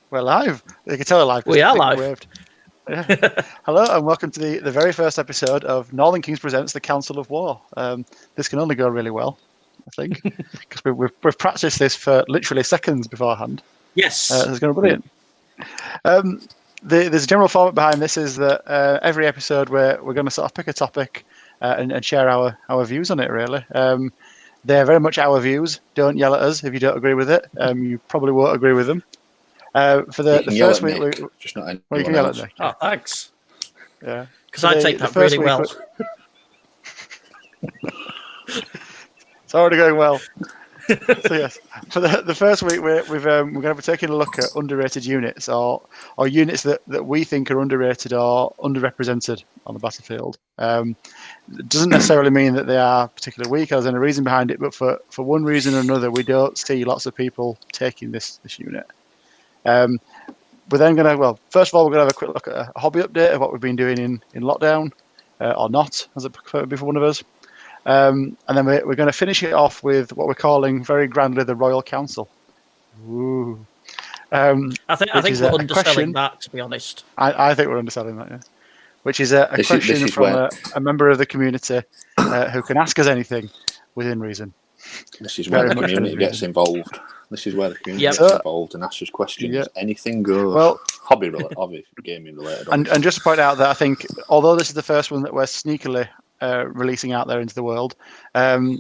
We're live. You can tell we're live. We are Nick live. Waved. Yeah. Hello and welcome to the very first episode of Northern Kings Presents the Council of War. This can only go really well, I think, because we've practiced this for literally seconds beforehand. Yes. It's going to be brilliant. There's a general format behind this is that every episode we're going to sort of pick a topic and share our views on it, really. They're very much our views. Don't yell at us if you don't agree with it. You probably won't agree with them. For the first week, just not anyone you can yell at else. Nick. Oh, thanks. Yeah, because I take that really well. It's already going well. So yes, for the first week, we're going to be taking a look at underrated units or units that we think are underrated or underrepresented on the battlefield. It doesn't necessarily mean that they are particularly weak or there's any reason behind it, but for one reason or another, we don't see lots of people taking this unit. We're then going to, first of all, we're going to have a quick look at a hobby update of what we've been doing in lockdown, or not, as it prefer to be for one of us. And then we're going to finish it off with what we're calling very grandly the Royal Council. Ooh. I think we're underselling that, to be honest. I think we're underselling that, yeah. Which is a question from a member of the community who can ask us anything within reason. This is where the community gets involved. This is where the community gets involved and asks us questions. Yep. Anything goes. Well, hobby related, obviously, gaming related. And just to point out that I think, although this is the first one that we're sneakily releasing out there into the world, from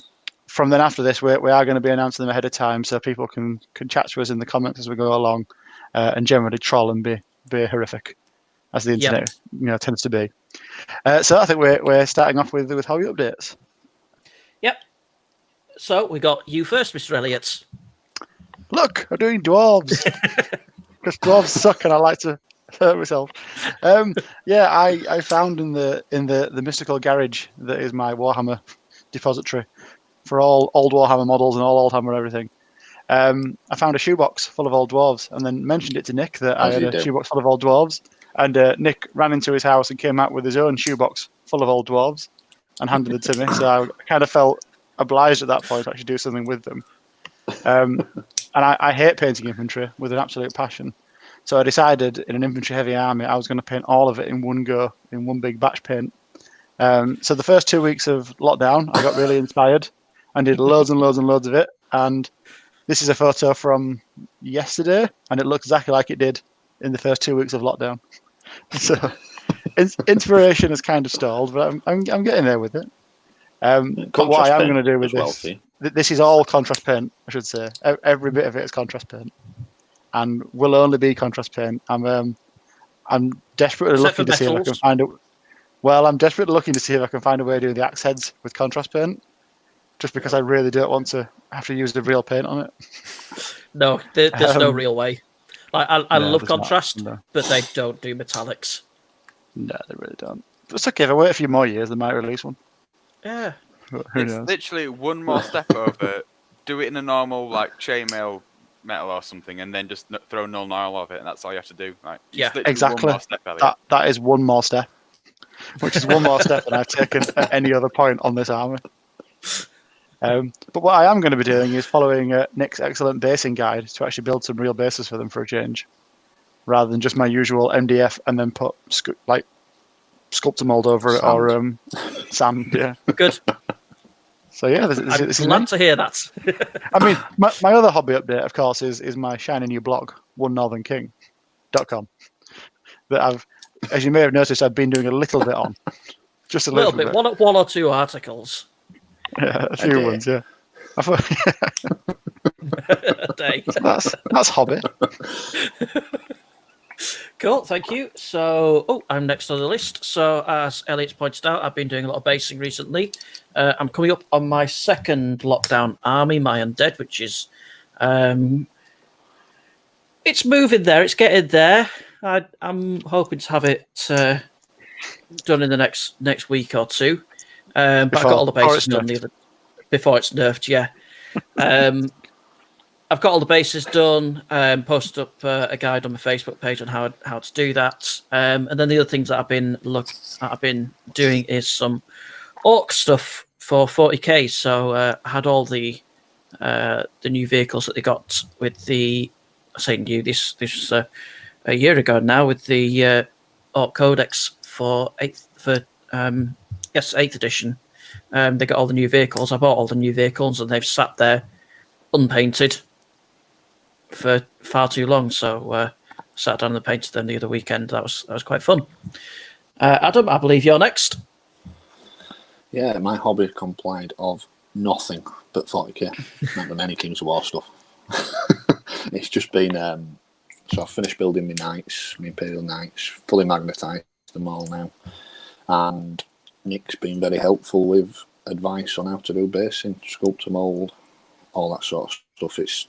then after this, we are going to be announcing them ahead of time, so people can chat to us in the comments as we go along, and generally troll and be horrific, as the internet tends to be. So I think we're starting off with hobby updates. Yep. So we got you first, Mr. Elliott. Look, I'm doing dwarves because dwarves suck, and I like to hurt myself. I found in the mystical garage that is my Warhammer depository for all old Warhammer models and all old Hammer everything. I found a shoebox full of old dwarves, and then mentioned it to Nick that I had a shoebox full of old dwarves. And Nick ran into his house and came out with his own shoebox full of old dwarves and handed it to me. So I kind of felt obliged at that point to actually do something with them. And I hate painting infantry with an absolute passion. So I decided in an infantry-heavy army, I was going to paint all of it in one go, in one big batch paint. So the first 2 weeks of lockdown, I got really inspired and did loads and loads and loads of it. And this is a photo from yesterday, and it looks exactly like it did in the first 2 weeks of lockdown. So inspiration has kind of stalled, but I'm getting there with it. But what I am going to do with this is all contrast paint, I should say. Every bit of it is contrast paint, and will only be contrast paint. I'm desperately looking to see if I can find it. Well, I'm desperately looking to see if I can find a way of doing the axe heads with contrast paint, just because I really don't want to have to use the real paint on it. No, there's no real way. I love contrast, but they don't do metallics. No, they really don't. But it's okay. If I wait a few more years, they might release one. Yeah. It's literally one more step over. Do it in a normal chainmail metal or something, and then just throw null nile of it, and that's all you have to do. Exactly. One more step, that is one more step, which is one more step than I've taken at any other point on this army. But what I am going to be doing is following Nick's excellent basing guide to actually build some real bases for them for a change, rather than just my usual MDF and then put sculptor mold over it or sand. Yeah. Good. So yeah, this is glad to hear that. I mean, my other hobby update, of course, is my shiny new blog, onenorthernking.com, that as you may have noticed, I've been doing a little bit on, just a little bit. One or two articles. Yeah, a few ones. Yeah. I thought, that's hobby. Cool, thank you. So, I'm next on the list. So, as Elliot's pointed out, I've been doing a lot of basing recently. I'm coming up on my second lockdown army, my undead, which is it's moving there. It's getting there. I'm hoping to have it done in the next week or two. But I got all the bases done before it's nerfed. Yeah. I've got all the bases done. Posted up a guide on my Facebook page on how to do that. And then the other things that I've been doing is some orc stuff for 40k. So I had all the new vehicles that they got with the say new. This was a year ago now with the Orc Codex for 8th edition. They got all the new vehicles. I bought all the new vehicles, and they've sat there unpainted for far too long. So sat down and painted them the other weekend. That was quite fun. Adam, I believe you're next. Yeah, my hobby complied of nothing but 40k. Not done any Kings of War stuff. It's just been so I've finished building my knights, my Imperial Knights, fully magnetised them all now, and Nick's been very helpful with advice on how to do basing, sculpt a mould, all that sort of stuff.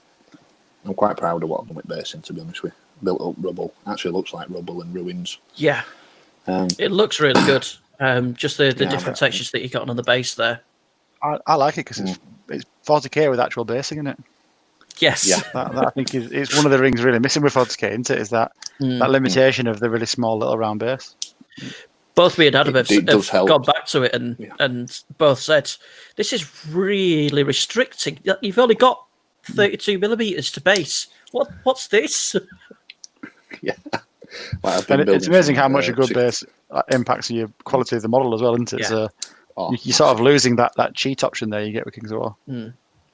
I'm quite proud of what I've done with basing, to be honest with you. Built up rubble. Actually looks like rubble and ruins. Yeah, it looks really good. Just the different textures that you got on the base there. I like it because it's 40k with actual basing in it. Yes. Yeah, that I think is one of the rings really missing with 40k, isn't it? Is that limitation of the really small little round base. Both me and Adam have gone back to it and both said, this is really restricting. You've only got 32 millimeters to base. What's this? Yeah. It's amazing how much a good base impacts your quality of the model as well, isn't it? Yeah. So you're sort of losing that cheat option there you get with Kings of War.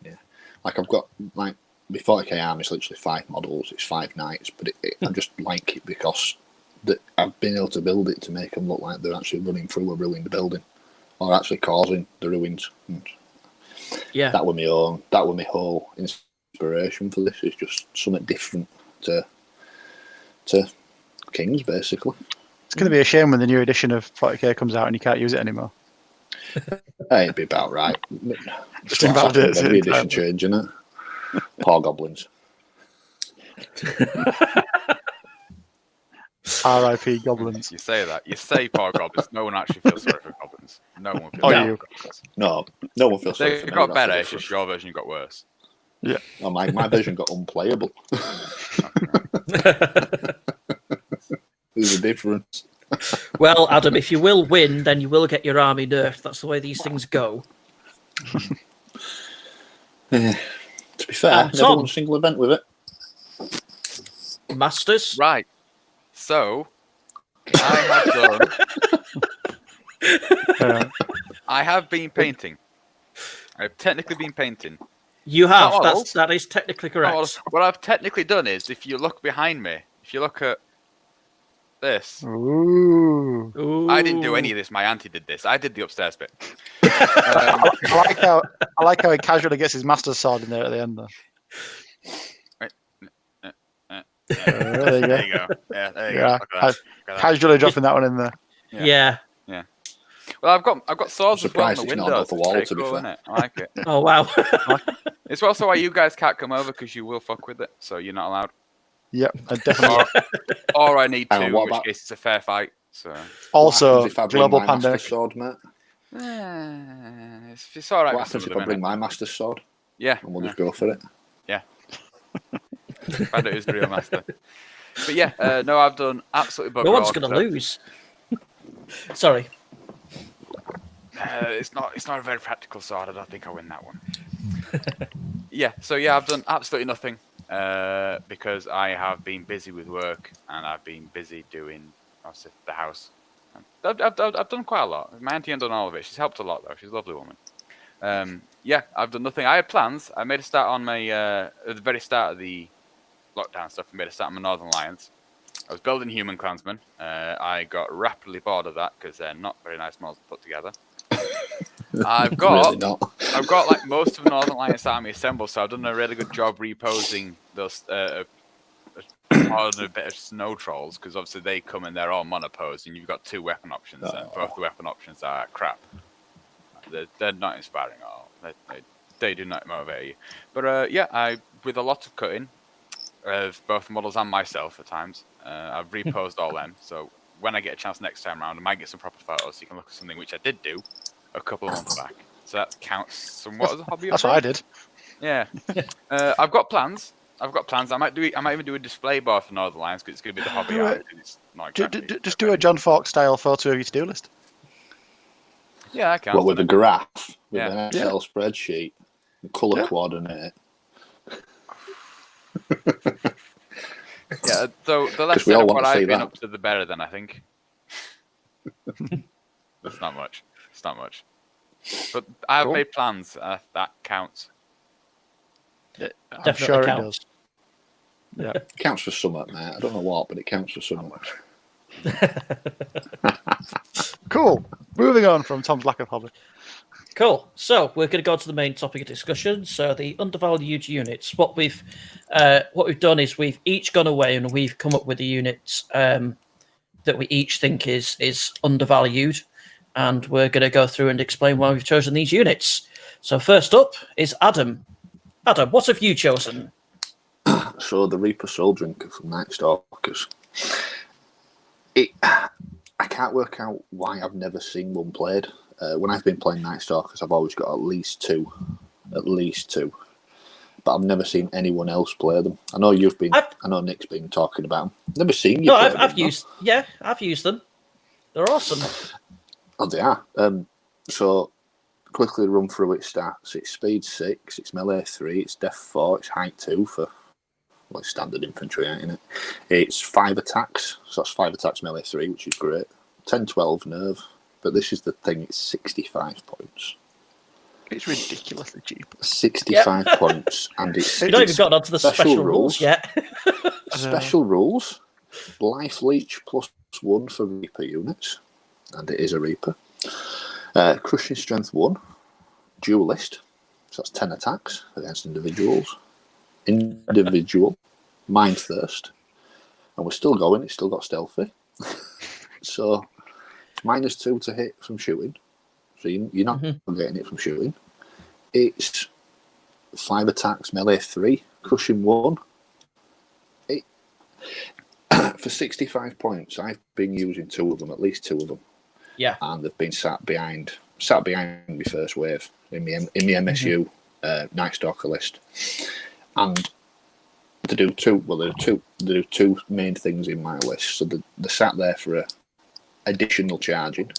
Yeah. Like I've got my 40k army is literally 5 models, it's 5 knights, but I just like it because I've been able to build it to make them look like they're actually running through a ruined building or actually causing the ruins. Yeah, that was my whole inspiration for this. Is just something different to Kings, basically. It's going to be a shame when the new edition of 40k comes out and you can't use it anymore. It'd be about right. Just invalidate every edition changing it. Poor goblins. R.I.P. goblins. You say that. You say poor goblins. No one actually feels sorry for goblins. No one feels sorry for goblins. No one feels sorry for them. They got better, it's just your version got worse. Yeah. Oh, my version got unplayable. There's a difference. Well, Adam, if you will win, then you will get your army nerfed. That's the way these things go. To be fair, never won a single event with it. Masters? Right. So, I have done... I have been painting. I've technically been painting. You have. That is technically correct. What I've technically done is, if you look behind me, if you look at this. Ooh. I didn't do any of this. My auntie did this. I did the upstairs bit. I like how he casually gets his master's sword in there at the end, though. There you go. Yeah, there you go. Casually dropping that one in there. Yeah. Well, I've got swords as well on the windows. The wall, to be fair. I like it. Oh wow. It's also why you guys can't come over because you will fuck with it, so you're not allowed. Yep, I definitely. Or I need to, in which case it's a fair fight. So. Also, global pandemic. Sword, mate? It's all right. What happens if I bring my master's sword? Yeah. And we'll just go for it. Yeah. Find out who's the real master. But yeah, no, I've done absolutely. No one's going to lose. Sorry. It's not a very practical sword. I don't think I'll win that one. Yeah. So yeah, I've done absolutely nothing. Because I have been busy with work and I've been busy doing obviously the house. I've done quite a lot. My auntie hasn't done all of it. She's helped a lot though. She's a lovely woman. Yeah, I've done nothing. I had plans. I made a start on my at the very start of the lockdown stuff. I made a start on my Northern Alliance. I was building Human Clansmen. I got rapidly bored of that because they're not very nice models to put together. I've got like most of Northern Alliance army assembled, so I've done a really good job reposing those a bit of snow trolls because obviously they come and they're all monopose, and you've got 2 weapon options, and both the weapon options are crap. They're not inspiring at all. They do not motivate you. But yeah, with a lot of cutting of both models and myself at times, I've reposed all them. So when I get a chance next time around, I might get some proper photos so you can look at something which I did do a couple of months back. So that counts somewhat as a hobby. That's what I did. Yeah. I've got plans. I might even do a display bar for Northern Alliance because it's going to be the hobby art. Just do a John Fawkes style photo of your to-do list. Yeah, I can. What, with a graph? With Yeah. an Excel spreadsheet? Colour coordinate? So the less we said all of want what to see I've been that. up to, the better. Then I think. That's not much. It's not much. But I have Cool. made plans. That counts. I'm Definitely sure it counts. does. Yeah. It counts for something, mate. I don't know what, but it counts for something. Cool. Moving on from Tom's lack of hobby. Cool. So we're going to go to the main topic of discussion. So the undervalued units. What we've done is we've each gone away and we've come up with the units that we each think is undervalued, and we're going to go through and explain why we've chosen these units. So first up is Adam. Adam, what have you chosen? So the Reaper Soul Drinker from Night Stalkers. I can't work out why I've never seen one played. When I've been playing Night Stalkers, I've always got at least two. But I've never seen anyone else play them. I know I know Nick's been talking about them. Never seen you. No, play I've them, used. Yeah, I've used them. They're awesome. Oh, they are. So quickly run through its stats. It's speed 6, it's melee 3, it's def 4, it's height 2 for standard infantry, ain't it? It's 5 attacks, so that's 5 attacks melee 3, which is great. 10-12 nerve, but this is the thing, it's 65 points. It's ridiculously cheap. 65 points, and it's We've not even gotten onto the special rules yet. Special rules: Life Leech +1 for Reaper units, and it is a Reaper. Crushing Strength 1, Duelist, so that's 10 attacks against individuals. Mind Thirst, and we're still going. It's still got Stealthy, so it's -2 to hit from shooting. So you're not getting it from shooting. It's 5 attacks, melee 3, crushing 1. For 65 points, I've been using 2 of them, at least 2 of them. Yeah, and they've been sat behind my first wave in the MSU Night Stalker list, and they do two main things in my list. So they're sat there for additional charging.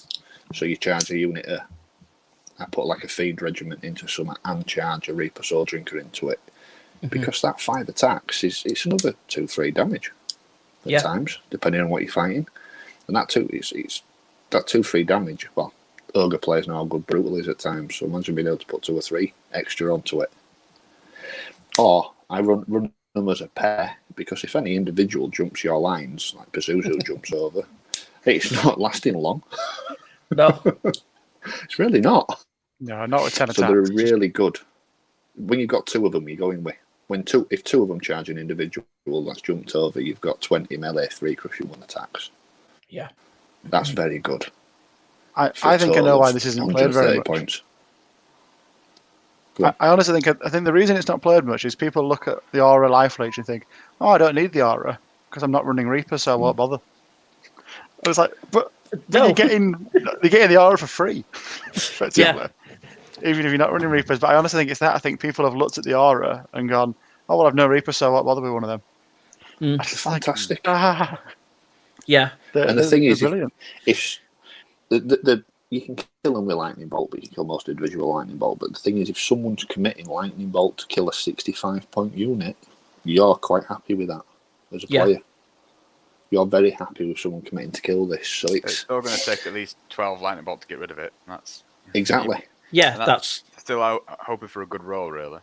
So you charge a unit. I put like a feed regiment into some and charge a Reaper Soul Drinker into it, because that 5 attacks it's another 2-3 damage at times, depending on what you're fighting, and that too it's that 2-3 damage. Well, Ogre players know how good Brutal is at times, so imagine being able to put 2 or 3 extra onto it. Or I run them as a pair, because if any individual jumps your lines, like Pazuzu jumps over, it's not lasting long. no, It's really not. No, not with 10 attacks. So they're really good. When you've got 2 of them, you're going with. If 2 of them charge an individual that's jumped over, you've got 20 melee 3 crushing 1 attacks. Yeah, That's very good. I think I know why this isn't played very much. Points. I honestly think the reason it's not played much is people look at the Aura Life Leech and think, oh, I don't need the Aura because I'm not running Reaper, so I won't bother. I was like, but you're getting the Aura for free. yeah. Even if you're not running Reapers. But I honestly think it's that. I think people have looked at the Aura and gone, oh, well, I've no Reaper, so I won't bother with one of them. That's fantastic. Yeah. And the thing is, brilliant. if you can kill them with Lightning Bolt, but you can kill most individual Lightning Bolt. But the thing is, if someone's committing Lightning Bolt to kill a 65-point unit, you're quite happy with that as a player. You're very happy with someone committing to kill this. So it's still going to take at least 12 Lightning Bolt to get rid of it. That's exactly. Yeah, that's still hoping for a good roll, really.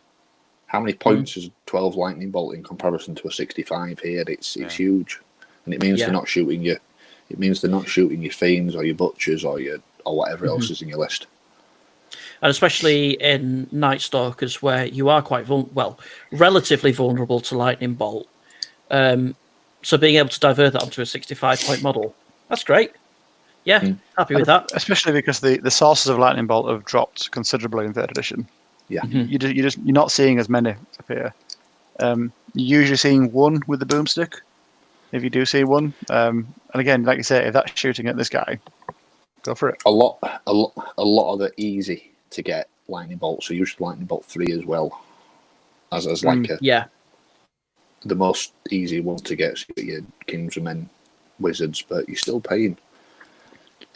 How many points is 12 Lightning Bolt in comparison to a 65 here? It's huge, and it means they're not shooting you. It means they're not shooting your Fiends or your Butchers or whatever else is in your list. And especially in Night Stalkers, where you are quite relatively vulnerable to Lightning Bolt. So being able to divert that onto a 65-point model, that's great. Yeah, happy with that. Especially because the sources of Lightning Bolt have dropped considerably in 3rd edition. Yeah, you're not seeing as many appear. You're usually seeing 1 with the boomstick, if you do see 1. And again, like you say, if that's shooting at this guy, go for it. a lot of the easy to get Lightning Bolts are usually Lightning Bolt 3 as well, as like the most easy one to get. So you get your Kings of Men Wizards, but you're still paying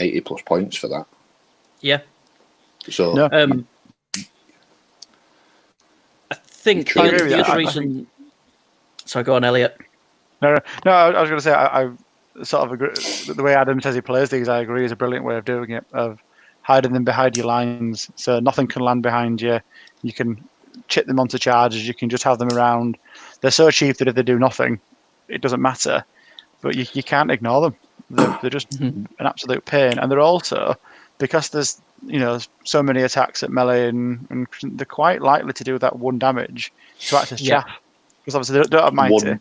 80+ points for that. Yeah. So I think the other reason. Sorry, go on, Elliot. No, I was going to say I sort of agree. The way Adam says he plays these, I agree, is a brilliant way of doing it. Of hiding them behind your lines, so nothing can land behind you. You can chip them onto charges. You can just have them around. They're so cheap that if they do nothing, it doesn't matter. But you can't ignore them. They're just an absolute pain, and they're also, because there's so many attacks at melee, and they're quite likely to do that 1 damage to act as chaff, because obviously they don't have mighty.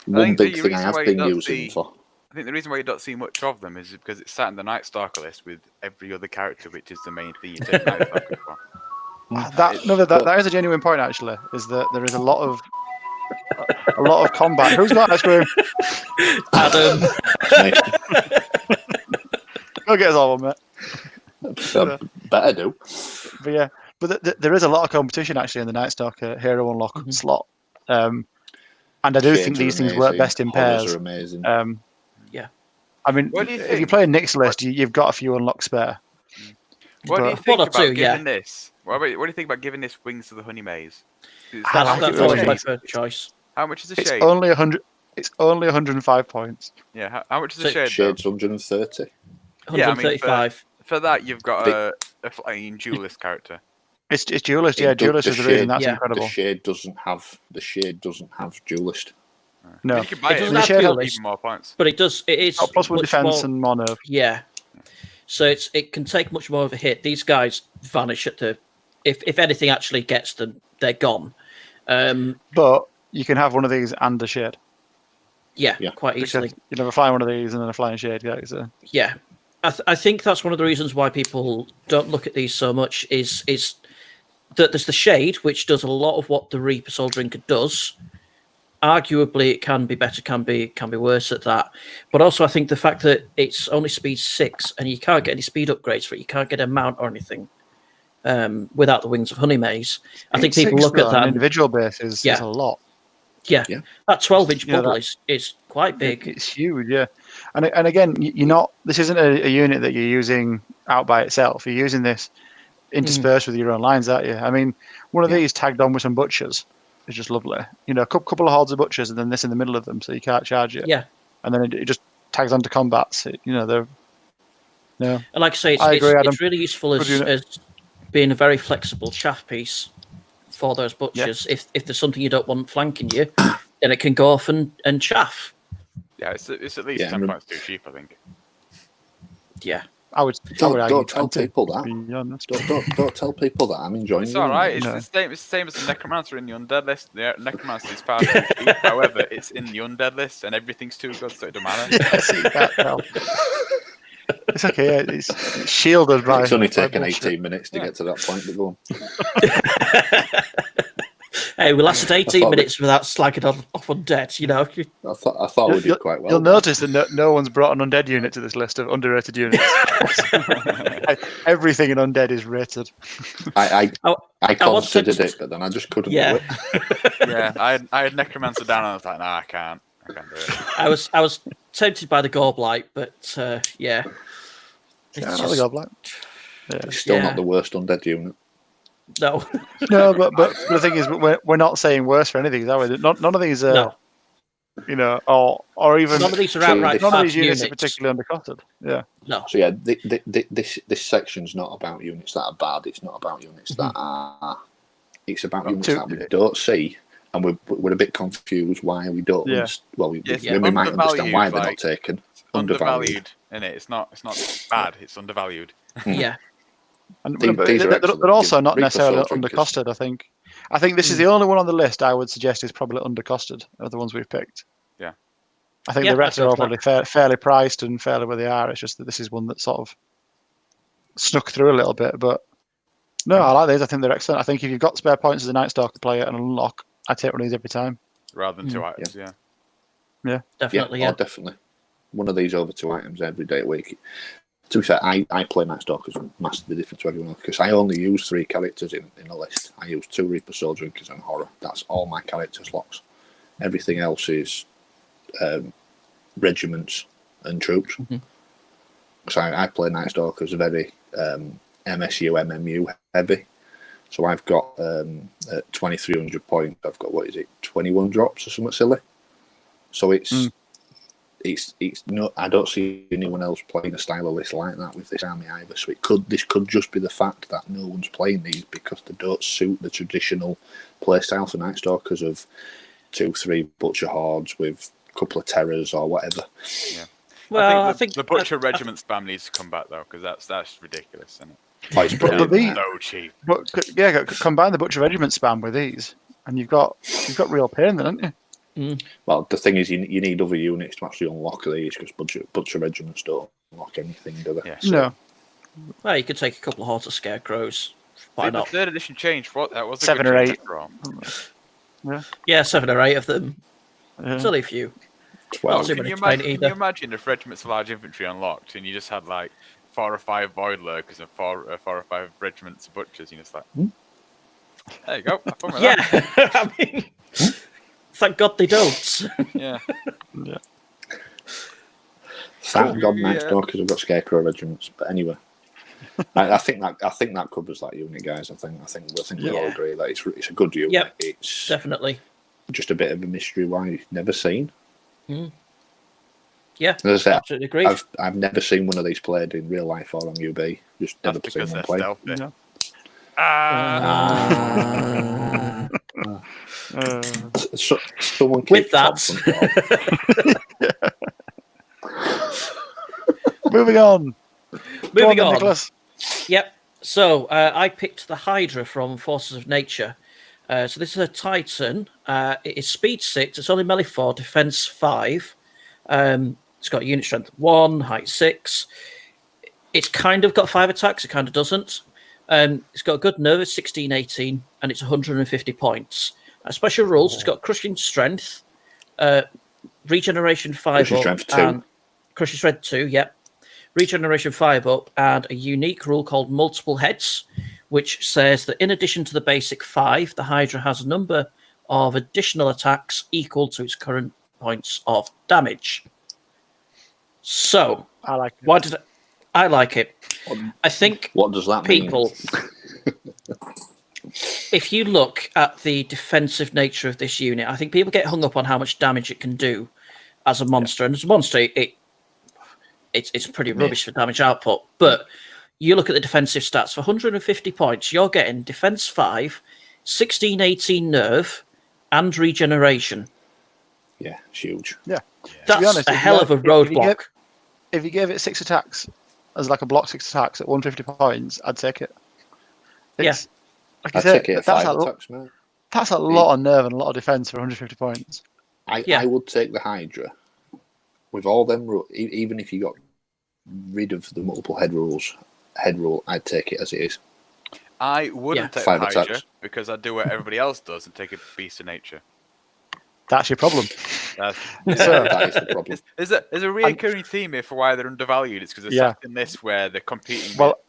One big thing I have been using for. I think the reason why you don't see much of them is because it's sat in the Night Stalker list with every other character, which is the main thing you take Night Stalker for. That is a genuine point, actually. Is that there is a lot of combat. Who's got ice cream? Adam. Go get us all one, mate. Better do. But yeah, there is a lot of competition actually in the Night Stalker hero unlock slot. And I do think these things work best in pairs. Horrors are amazing. I mean, if you play a Nick's list, you've got a few unlock spare. What do you think about giving this? What do you think about giving this Wings to the Honey Maze? That's always my first choice. How much is a It's shade? only 100. It's only 105 points. Yeah, how much is a shade? Shade's 130. 135. For that, you've got a flying duelist character. It's duelist, yeah. Duelist is the reason that's incredible. The shade doesn't have duelist. No, You can buy It it. doesn't have duelist. Even more points. But it does. It is plus 1 much defense more, and more nerve. Yeah. So it can take much more of a hit. These guys vanish at the. If anything actually gets them, they're gone. But you can have one of these and a shade. Yeah, quite easily. Because you never fly one of these and then a flying shade. Yeah, I think that's one of the reasons why people don't look at these so much is that there's the shade, which does a lot of what the Reaper Soul Drinker does. Arguably, it can be better, can be worse at that. But also, I think the fact that it's only speed 6 and you can't get any speed upgrades for it, you can't get a mount or anything without the Wings of Honey Maze. I think people look at that on an individual basis. Is a lot. Yeah, that 12-inch bubble is quite big. It's huge, yeah. And again, you're not. This isn't a unit that you're using out by itself. You're using this interspersed with your own lines, aren't you? I mean, one of these tagged on with some butchers is just lovely. A couple of hordes of butchers, and then this in the middle of them, so you can't charge it. Yeah. And then it just tags onto combats. They're. Yeah. And like I say, it's really useful as being a very flexible chaff piece for those butchers. Yeah. If there's something you don't want flanking you, then it can go off and chaff. Yeah, it's at least 10 points too cheap, I think. Yeah. Don't tell people that. Don't tell people that. I'm enjoying it. It's alright. It's the same as the Necromancer in the Undead list. The Necromancer is far too cheap. However, it's in the Undead list and everything's too good, so it don't matter. It's okay. Yeah, it's shielded by. It's only taken 18 minutes to get to that point. But go on. Hey, we lasted 18 minutes without slagging off Undead, I thought we did quite well. You'll notice that no one's brought an Undead unit to this list of underrated units. Everything in Undead is rated. I considered it, but then I just couldn't do it. Yeah, I had Necromancer down and I was like, nah, I can't do it. I was tempted by the Gorblight, but yeah. It's just, the Gorblight. It's still not the worst Undead unit. No. No, but the thing is, we're not saying worse for any of these, are we? None of these are, or even none of these are outright. None of these units are particularly undercosted. Yeah. No. So yeah, this section's not about units that are bad. It's not about units that are. It's about units that we don't see, and we're a bit confused why we don't. Yeah. Well, we might understand why they're not taken. Undervalued, in it. It's not bad. It's undervalued. Yeah. And they're also not necessarily undercosted. I think this is the only one on the list I would suggest is probably undercosted of the ones we've picked. Yeah. I think the rest are all probably fairly priced and fairly where they are. It's just that this is one that sort of snuck through a little bit. But no, I like these. I think they're excellent. I think if you've got spare points as a Night Stalker player and unlock, I'd take one of these every time. Rather than 2 items, Yeah. Definitely, Oh, definitely. One of these over 2 items every day a week. To be fair, I play Night Stalkers massively different to everyone else because I only use 3 characters in a list. I use 2 Reaper Soul Drinkers and Horror. That's all my characters locks. Everything else is regiments and troops. So I play Night Stalkers very MSU, MMU heavy. So I've got at 2,300 points. I've got 21 drops or something silly. So it's no. I don't see anyone else playing a style of list like that with this army either. So this could just be the fact that no one's playing these because they don't suit the traditional playstyle for Night Stalkers of 2-3 butcher hordes with a couple of terrors or whatever. Yeah. Well, I think the butcher regiment spam needs to come back though, because that's ridiculous, isn't it? Oh, it's brilliant. So cheap. But yeah, combine the butcher regiment spam with these, and you've got real pain then, haven't you? Well, the thing is, you need other units to actually unlock these because butcher regiments don't unlock anything, do they? Yeah. No. Well, you could take a couple of hordes of scarecrows. Why The not? third edition changed. What that was 7 or 8. Yeah, 7 or 8 of them. Yeah. It's only a few. 12. Not too Can many you, to paint imagine, can either. you imagine if regiments of large infantry unlocked and you just had like 4 or 5 void lurkers and 4 or 5 regiments of butchers? You just like, there you go. Have fun with Yeah, that. I mean, thank God they don't. Yeah. Yeah. Thank God, Night Yeah. Stalkers have got scarecrow regiments. But anyway, I think that covers that unit, guys. I think we all Yeah. agree that it's a good unit. Yep. It's Definitely. just a bit of a mystery why you've never seen. Yeah, As I said, absolutely agree. I've never seen one of these played in real life or on UB. Just never That's seen because one they're played. stealthy. No. Someone With keep Tom that. from Tom. Moving on. Go Moving then, on. Nicholas. Yep. So I picked the Hydra from Forces of Nature. So this is a Titan. It is speed 6. It's only melee 4, defense 5. It's got unit strength 1, height 6. It's kind of got 5 attacks. It kind of doesn't. It's got a good nerve, 16, 18, and it's 150 points. Special rules. It's got crushing strength, regeneration 5 Crushing up, strength 2. and crushing strength 2. Yep. Regeneration 5 up, and a unique rule called multiple heads, which says that in addition to the basic 5, the Hydra has a number of additional attacks equal to its current points of damage. So, I like it. why did I like it? I think What does that people, mean? if you look at the defensive nature of this unit, I think people get hung up on how much damage it can do as a monster. And as a monster, it's pretty rubbish for damage output. But you look at the defensive stats, for 150 points, you're getting defense 5, 16, 18 nerve, and regeneration. Yeah, it's huge. Yeah. That's honest, a if hell you- of a if you roadblock. If you gave it 6 attacks as like a block 6 attacks at 150 points, I'd take it. It's, like I I'd said, take it at that's 5 a, attacks, man. that's a lot of nerve and a lot of defense for 150 points. I would take the Hydra with all them even if you got rid of the multiple head rule, I'd take it as it is. I wouldn't take 5 the Hydra attacks. because I'd do what everybody else does and take a beast of nature. That's your problem. That's, That is the problem. There's a recurring theme here for why they're undervalued. It's because they're Yeah. sat in this where they're competing. Well,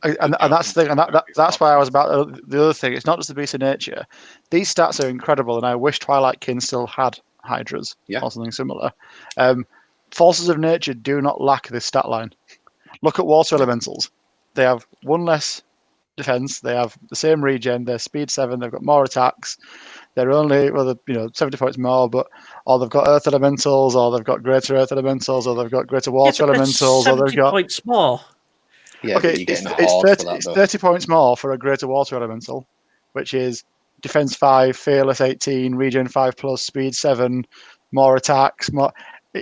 and that's the thing, and that's why I was about the other thing. It's not just the beast of nature. These stats are incredible, and I wish Twilight Kin still had Hydras or something similar. Forces of Nature do not lack this stat line. Look at water elementals. They have 1 less defense. They have the same regen. They're speed 7. They've got more attacks. They're only 70 points more, or they've got earth elementals, or they've got greater earth elementals, or they've got greater water elementals, or they've 70 got points more. Yeah, okay. but you're getting a It's horde 30, for that, it's though. 30 points more for a greater water elemental, which is defense 5, fearless 18, regen 5+, speed 7, more attacks, more.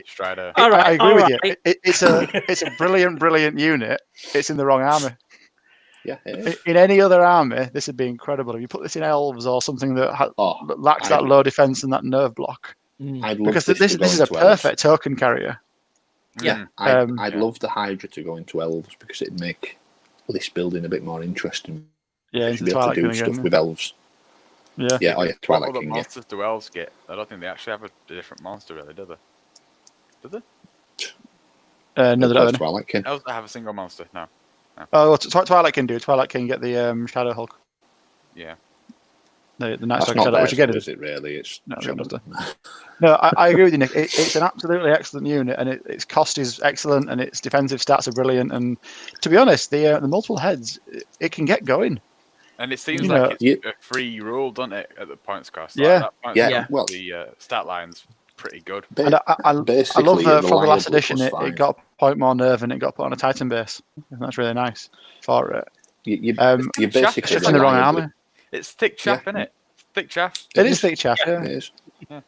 Strider. I agree with you. right. It's a brilliant unit. It's in the wrong army. Yeah, it is. In any other army, this would be incredible. If you put this in elves or something that lacks that low defense and that nerve block, I'd love because this this to go is a into elves. perfect token carrier. Yeah. I'd love the Hydra to go into elves because it'd make list building a bit more interesting. Yeah, You'd into be able Twilight to do King stuff again. with elves. Yeah. Yeah, What Twilight other King. Yeah. monsters do elves get? I don't think they actually have a different monster, really, do they? Do they? No, they don't have any. Twilight King. Elves don't have a single monster. No. Oh, well, Twilight King do. Twilight King get the Shadow Hulk, Yeah. the Night That's Stalker not Shadow, there, which again is it really? It's No, Shadow. it's not. No, I agree with you, Nick. It's an absolutely excellent unit, and its cost is excellent, and its defensive stats are brilliant. And to be honest, the multiple heads, it can get going. And it seems You like know, it's a free rule, doesn't it, at the points cost? Yeah. That points Yeah, cost, well- the stat line's pretty good. And I Basically, love you're that for the last reliably edition, plus it 5. got a point more nerve and it got put on a Titan base. And that's really nice for it. You're It's basically just in the wrong reliably. army. It's thick chaff, isn't it? Thick chaff. It is thick chaff, yeah. It is. Yeah.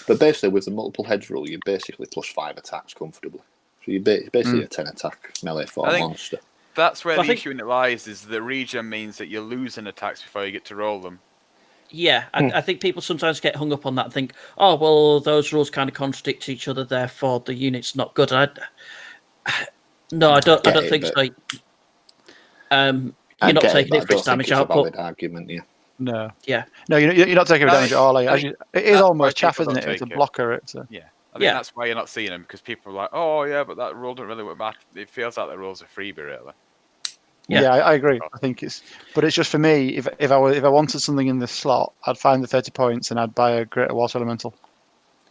But basically, with the multiple heads rule, you're basically plus 5 attacks comfortably. So you're basically a 10 attack melee for a monster. That's where the issue in it lies, is the regen means that you're losing attacks before you get to roll them. Yeah, I think people sometimes get hung up on that and think, oh, well, those rules kind of contradict each other, therefore the unit's not good. No, I don't think so. You're not taking it for its damage output. It's a valid argument, yeah. No. Yeah. No, you're not taking damage at all. I think It is that's almost why chaff, people isn't it? don't It's a take it. blocker. Yeah. I think that's why you're not seeing them, because people are like, oh, yeah, but that rule doesn't really work. It feels like the rule's a freebie, really. Yeah, I agree. I think but it's just for me. If I wanted something in this slot, I'd find the 30 points and I'd buy a Greater Water Elemental.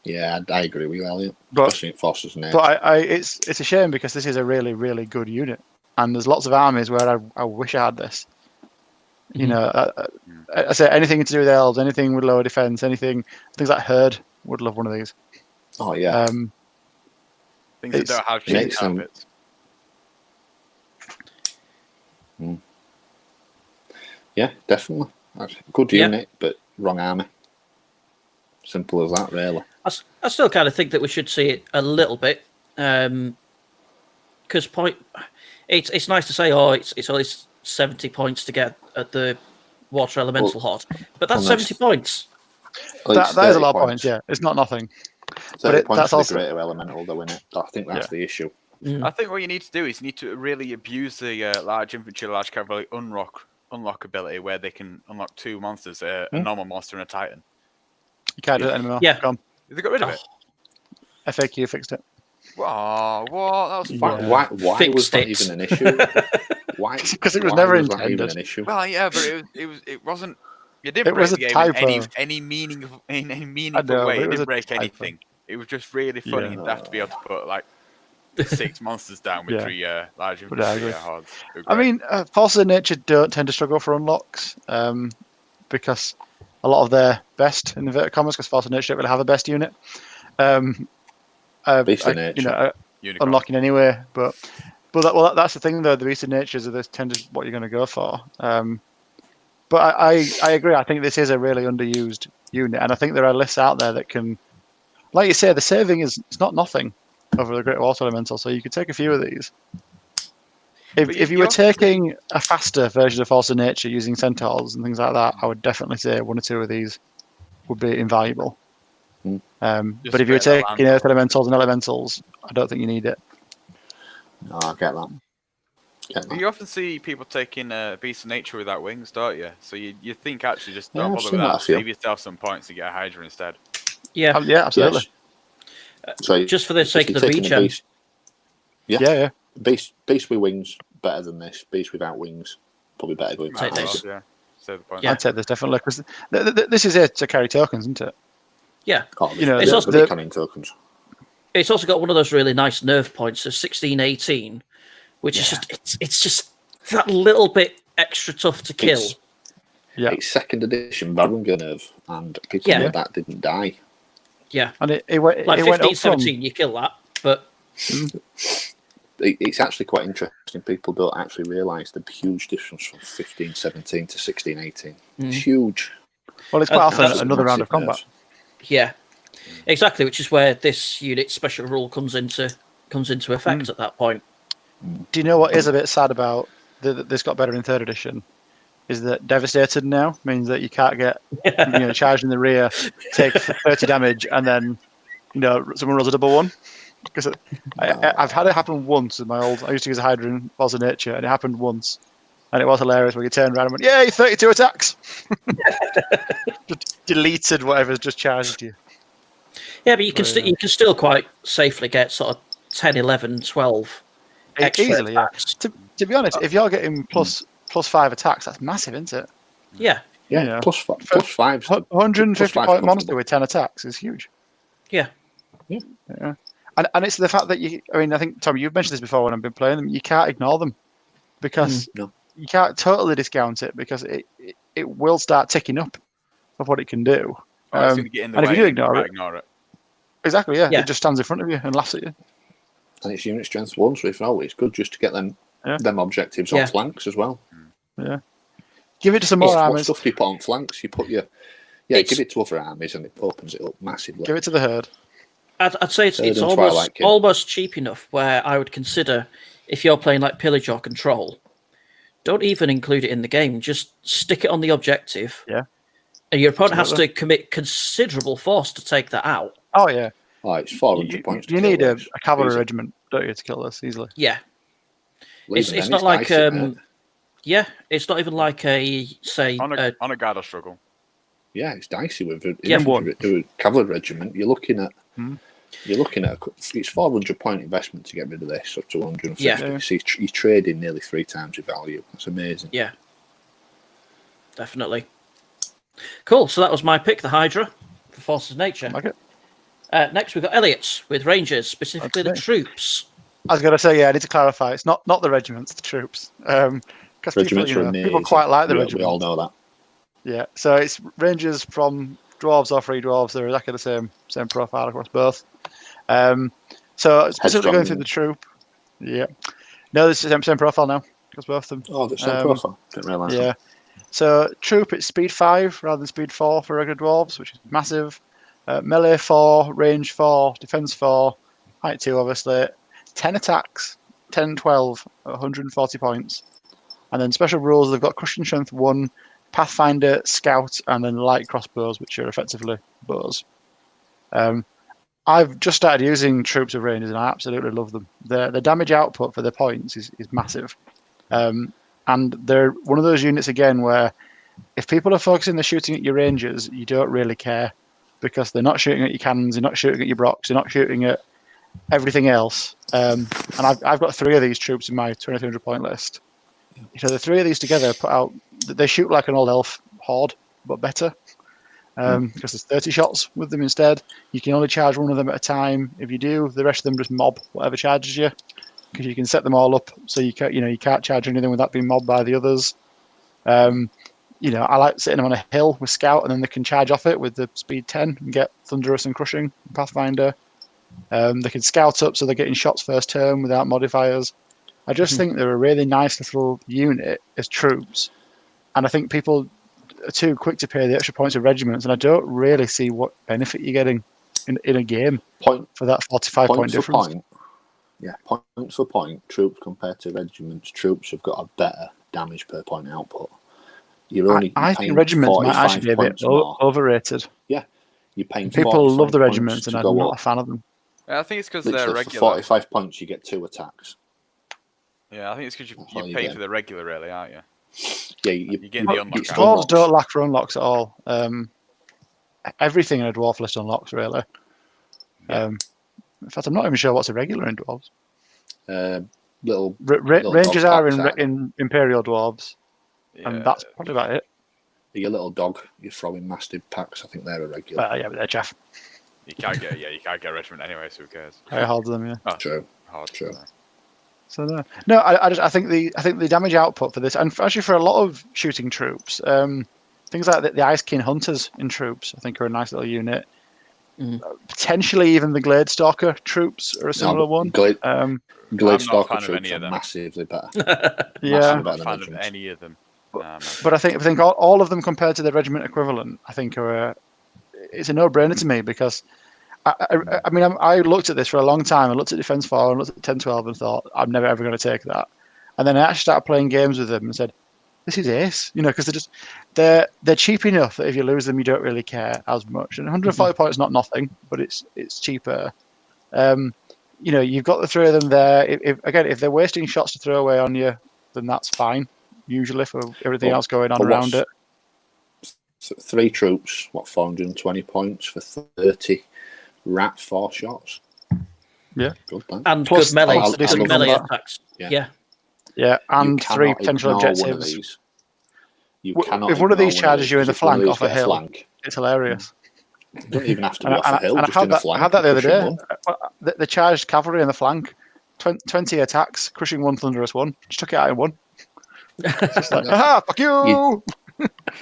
Yeah, I agree with you, Elliot. But- Especially in Forces and Nature. But it's a shame because this is a really, really good unit, and there's lots of armies where I wish I had this. You know, I say anything to do with elves, anything with lower defense, things like Herd would love one of these. Oh yeah. Things that don't have cheap habits. Yeah, definitely. That's a good unit, but wrong army. Simple as that, really. I still kind of think that we should see it a little bit, because it's nice to say, oh, it's only 70 points to get at the Water Elemental Horde, but that's 70 points. Well, That is a lot of points. Yeah, it's not nothing. 30 points that's for also the Greater Elemental, though, innit? I think that's the issue. I think what you need to do is you need to really abuse the large infantry, large cavalry unlock ability, where they can unlock 2 monsters, a normal monster and a Titan. You can't do it anymore. Yeah. Gone. They got rid of it. FAQ fixed it. Wow, what? That was fun. Why was that Fixed even an issue? Why? Because it was why never was that even intended. an issue? Well, yeah, but it wasn't. You didn't It break was a the game typo. in any meaningful way. but It it was didn't a break typo. anything. It was just really funny Yeah. to have to be able to put like 6 monsters down with 3 large But I infantry agree. hordes. They were I great. mean, Forces of Nature don't tend to struggle for unlocks because a lot of their best, in inverted commas, because Forces of Nature don't really have a best unit. Beast of Nature. Unicorn. Unlocking anyway, but that's the thing though. The Beast of Natures are the tend to what you're going to go for. But I agree. I think this is a really underused unit, and I think there are lists out there that can, like you say, the saving it's not nothing over the Great Water Elemental. So you could take a few of these. If you were taking a faster version of Force of Nature using Centaurs and things like that, I would definitely say 1 or 2 of these would be invaluable. But if you were taking Earth Elementals and Elementals, I don't think you need it. No, I get that. You often see people taking Beast of Nature without wings, don't you? So you think actually just Yeah, don't I've bother seen with that that. a few. Save yourself some points to get a Hydra instead. Yeah, Yeah, absolutely. So just for the sake of you're the taking regen. beast, Yeah. beast with wings better than this. Beast without wings probably better going Take for this. this. Yeah, save the point. Yeah. I'd take this definitely because this is it to carry tokens, isn't it? Yeah. Oh, You know, It's yeah, also but the- cannon tokens. It's also got one of those really nice nerve points of 16-18, which is it's just that little bit extra tough to kill. It's 2nd edition Baron nerve, and people like that didn't die. Yeah. And it went Like it went 15, up from 17, you kill that, but It's actually quite interesting. People don't actually realise the huge difference from 15-17 to 16-18. It's huge. well, it's quite often Absolutely another round of massive combat. nerves. yeah. Exactly, which is where this unit's special rule comes into effect at that point. Do you know what is a bit sad about this got better in 3rd edition? Is that Devastated now means that you can't get charged in the rear, take 30 damage, and then someone rolls a double 1. Because I've had it happen once in my old. I used to use a Hydra in Force of Nature, and it happened once, and it was hilarious. Where you turned around and went, "Yay, 32 attacks!" Just deleted whatever's just charged you. Yeah, but you can still quite safely get sort of 10, 11, 12 extra Easily, yeah. attacks. To be honest, if you're getting plus 5 attacks, that's massive, isn't it? Yeah. Yeah, plus 5. 150 plus 5 point monster comfortable. with 10 attacks is huge. Yeah. Yeah. And it's the fact that I think, Tom, you've mentioned this before when I've been playing them, you can't ignore them because you can't totally discount it because it will start ticking up of what it can do. Oh, it's going to get in the and way. if you do and you ignore can't it, ignore it. exactly, yeah, Yeah. it just stands in front of you and laughs at you. And it's unit strength 1, so if not, it's good just to get them objectives Yeah. on flanks as well. Yeah. Give it to some more What armies. stuff do you put on flanks? You put your give it to other armies and it opens it up massively. Give it to the herd. I'd say it's Third and Twilight King. almost cheap enough where I would consider, if you're playing like Pillage or Control, don't even include it in the game. Just stick it on the objective. Yeah. And your opponent Absolutely. has to commit considerable force to take that out. Oh, yeah. Oh, it's 400 points. You to need kill a this. cavalry Easy. regiment, don't you, to kill this easily. Yeah. Well, It's even then, not like dicey, mate. yeah, it's not even like a say On a guard or struggle. Yeah, it's dicey with a cavalry regiment. You're looking at it's 400 point investment to get rid of this, up to 150. Yeah. So you're trading nearly 3 times your value. That's amazing. Yeah. Definitely. Cool. So that was my pick, the Hydra for Forces of Nature. Like it. Next we've got Elliot's with Rangers, specifically the Okay. troops. I was going to say, yeah, I need to clarify. It's not the regiments, the troops. Because Regiments are people amazing. quite like the we regiments. all know that. Yeah, so it's Rangers from Dwarves or Free Dwarves. They're exactly the same profile across both. So specifically going through the troop. Yeah. No, it's the same profile now across both of them. Oh, the same profile. Didn't realise Yeah. So troop, it's speed 5 rather than speed 4 for regular Dwarves, which is massive. Melee 4, range 4, defense 4, height 2 obviously. 10 attacks, 10, 12, 140 points. And then special rules, they've got crushing strength 1, Pathfinder, Scout, and then light crossbows, which are effectively bows. I've just started using troops of Rangers, and I absolutely love them. The damage output for their points is massive. And they're one of those units, again, where if people are focusing the shooting at your Rangers, you don't really care, because they're not shooting at your cannons, they're not shooting at your Brocks, they're not shooting at everything else. And I've got 3 of these troops in my 2300 point list. So the 3 of these together they shoot like an old elf horde, but better. Because there's 30 shots with them instead. You can only charge one of them at a time. If you do, the rest of them just mob whatever charges you, because you can set them all up so you can't charge anything without being mobbed by the others. I like sitting them on a hill with Scout, and then they can charge off it with the speed 10 and get Thunderous and Crushing and Pathfinder. They can scout up so they're getting shots first turn without modifiers. I just think they're a really nice little unit as troops, and I think people are too quick to pay the extra points of regiments, and I don't really see what benefit you're getting in a game for that 45 point difference. Point for point, troops compared to regiments, troops have got a better damage per point output. I think regiments might actually be a bit overrated. Yeah, you're paying. People love the regiments, and I'm not a fan of them. Yeah, I think it's because they're Literally, regular. For 45 points, you get 2 attacks. Yeah, I think it's because you're paying for the regular, really, aren't you? Yeah, you're getting the unlock. Dwarves don't lack for unlocks at all. Everything in a dwarf list unlocks, really. In fact, I'm not even sure what's a regular in dwarves. Little Rangers are in Imperial dwarves, and that's probably about it. Your little dog, you're throwing mastiff packs. I think they're a regular. Yeah, but they're chaff. You can't get a regiment anyway, so who cares? Very hard to them, yeah. Oh, True. True. So no, I think the damage output for this, and actually for a lot of shooting troops, things like the Ice King Hunters in troops, I think are a nice little unit. Potentially even the Gladewalker troops are a similar one. Gladewalker troops are massively better. Yeah, I'm not a fan of any of them. But I think all of them compared to the regiment equivalent, I think it's a no-brainer to me, because I looked at this for a long time. I looked at Defense 4 and looked at 10-12 and thought, I'm never ever going to take that. And then I actually started playing games with them and said, this is ace, because they're cheap enough that if you lose them, you don't really care as much. And 140 points is not nothing, but it's cheaper. You've got the 3 of them there. If they're wasting shots to throw away on you, then that's fine. Usually for everything else going on around it. 3 troops, 420 points for 30 rat 4 shots. Yeah, good plan. And plus good melee, attacks. Yeah, and 3 potential objectives. You cannot. If one of these charges you in the flank off a hill, it's hilarious. You don't even have to be off a hill. Just in a flank. I had that the other day. The charged cavalry in the flank, 20 attacks, crushing 1, thunderous 1. Just took it out in 1. It's just like, aha, fuck you!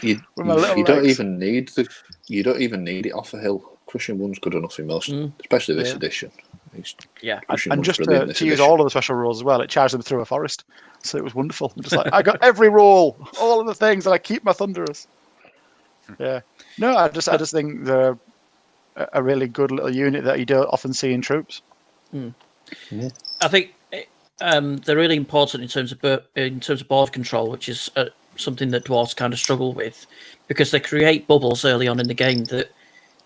You With my little don't legs. even need it off a hill. Crushing one's good enough in most, especially this edition. Crushing Yeah. And one's just brilliant to this use edition. all of the special rules as well, it charged them through a forest. So it was wonderful. I'm just like, I got every rule, all of the things, and I keep my Thunderers. Yeah. No, I just think they're a really good little unit that you don't often see in troops. I think they're really important in terms of board control, which is something that dwarves kind of struggle with, because they create bubbles early on in the game that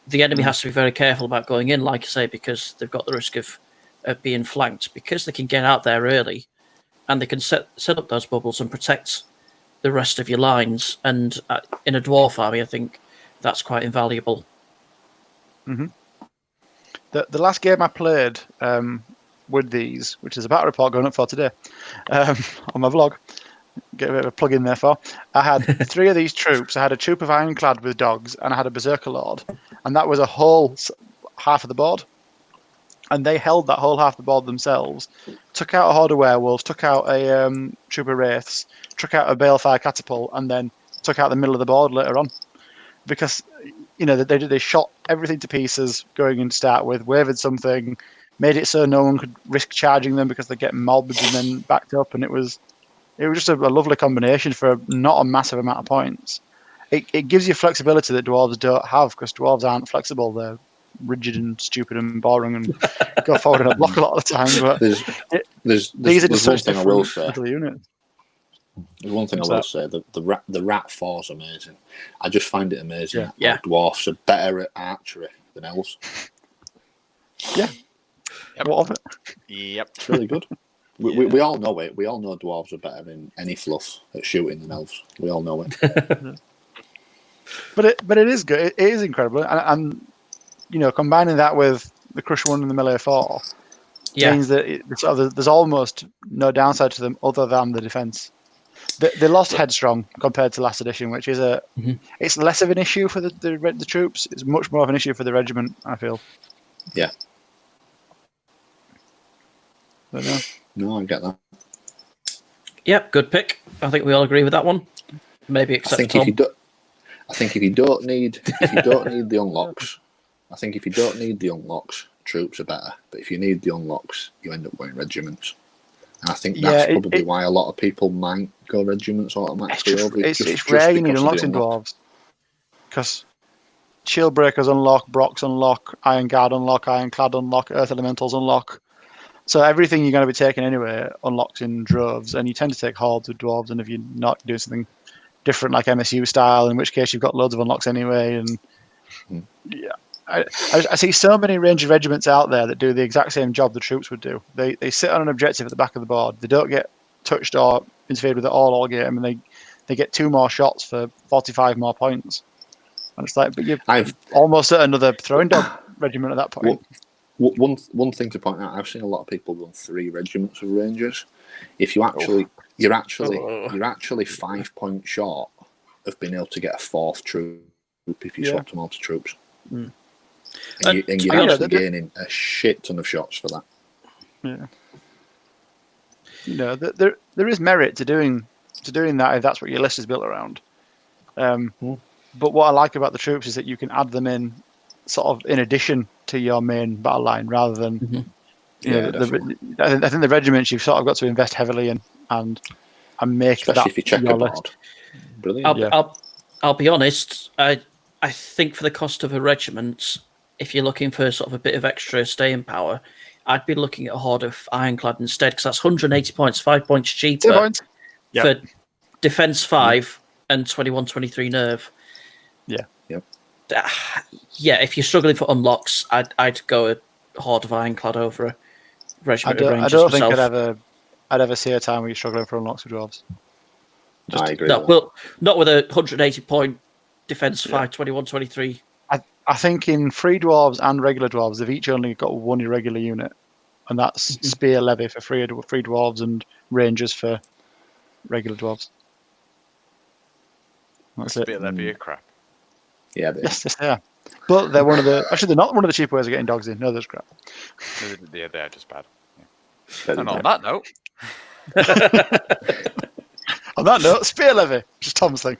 the enemy has to be very careful about going in, like I say, because they've got the risk of being flanked, because they can get out there early and they can set up those bubbles and protect the rest of your lines. And in a dwarf army, I think that's quite invaluable. Mm-hmm. The last game I played with these, which is a battle report going up for today on my vlog, get a bit of a plug in there for. I had 3 of these troops. I had a troop of ironclad with dogs, and I had a berserker lord, and that was a whole half of the board. And they held that whole half of the board themselves. Took out a horde of werewolves, took out a troop of wraiths, took out a balefire catapult, and then took out the middle of the board later on, because they shot everything to pieces going in to start with, wavered something, made it so no one could risk charging them because they get mobbed and then backed up, and it was just a lovely combination for not a massive amount of points. It gives you flexibility that dwarves don't have, because dwarves aren't flexible. They're rigid and stupid and boring and go forward in a block a lot of the time. But these are just such different little units. There's one thing I will say, the rat 4 is amazing. I just find it amazing that dwarfs are better at archery than elves. Yeah. Yep. What of it? Yep. It's really good. We all know it. We all know dwarves are better in any fluff at shooting than elves. We all know it. But it is good. It is incredible, and combining that with the Crush 1 and the Melee 4 means that there's almost no downside to them other than the defense. They lost Headstrong compared to last edition, which is it's less of an issue for the troops. It's much more of an issue for the regiment, I feel. Yeah. But no. No, I get that. Yep, good pick. I think we all agree with that one. Maybe except Tom. I think if you don't need the unlocks, troops are better. But if you need the unlocks, you end up going regiments. And I think that's probably why a lot of people might go regiments automatically over. It's rare you need unlocks in dwarves, because shield breakers unlock, Brocks unlock, Iron Guard unlock, Ironclad unlock, Earth Elementals unlock. So everything you're going to be taking anyway unlocks in droves, and you tend to take hordes with dwarves. And if you're not doing something different like MSU style, in which case you've got loads of unlocks anyway. And I see so many ranged regiments out there that do the exact same job the troops would do. They sit on an objective at the back of the board. They don't get touched or interfered with at all game, and they get 2 more shots for 45 more points. And it's like, but you're almost at another throwing dog regiment at that point. One thing to point out, I've seen a lot of people run 3 regiments of rangers. If you're actually 5 points short of being able to get a 4th troop if you swap them all to troops. And you're actually gaining a shit ton of shots for that. Yeah. There is merit to doing that if that's what your list is built around. But what I like about the troops is that you can add them in sort of in addition to your main battle line, rather than I think the regiments you've sort of got to invest heavily in and make especially that if you check your a board. list. Brilliant. I'll be honest. I think for the cost of a regiment, if you're looking for sort of a bit of extra staying power, I'd be looking at a horde of Ironclad instead, because that's 180 points, 5 points cheaper 2 points. for defense 5 and 21-23 nerve. Yeah, if you're struggling for unlocks, I'd go a horde of Ironclad over a regiment of Rangers. I don't think I'd ever see a time where you're struggling for unlocks with dwarves. I agree. Well, not with a 180 point defense 5, 21-23. I think in free dwarves and regular dwarves, they've each only got 1 irregular unit, and that's spear levy for free dwarves and rangers for regular dwarves. That's spear levy are crap. Yeah, yes, they are. But they're they're not one of the cheap ways of getting dogs in. No, there's crap. Yeah, they're just bad. Yeah. And on that note, On that note, spear levy. Just Tom's thing.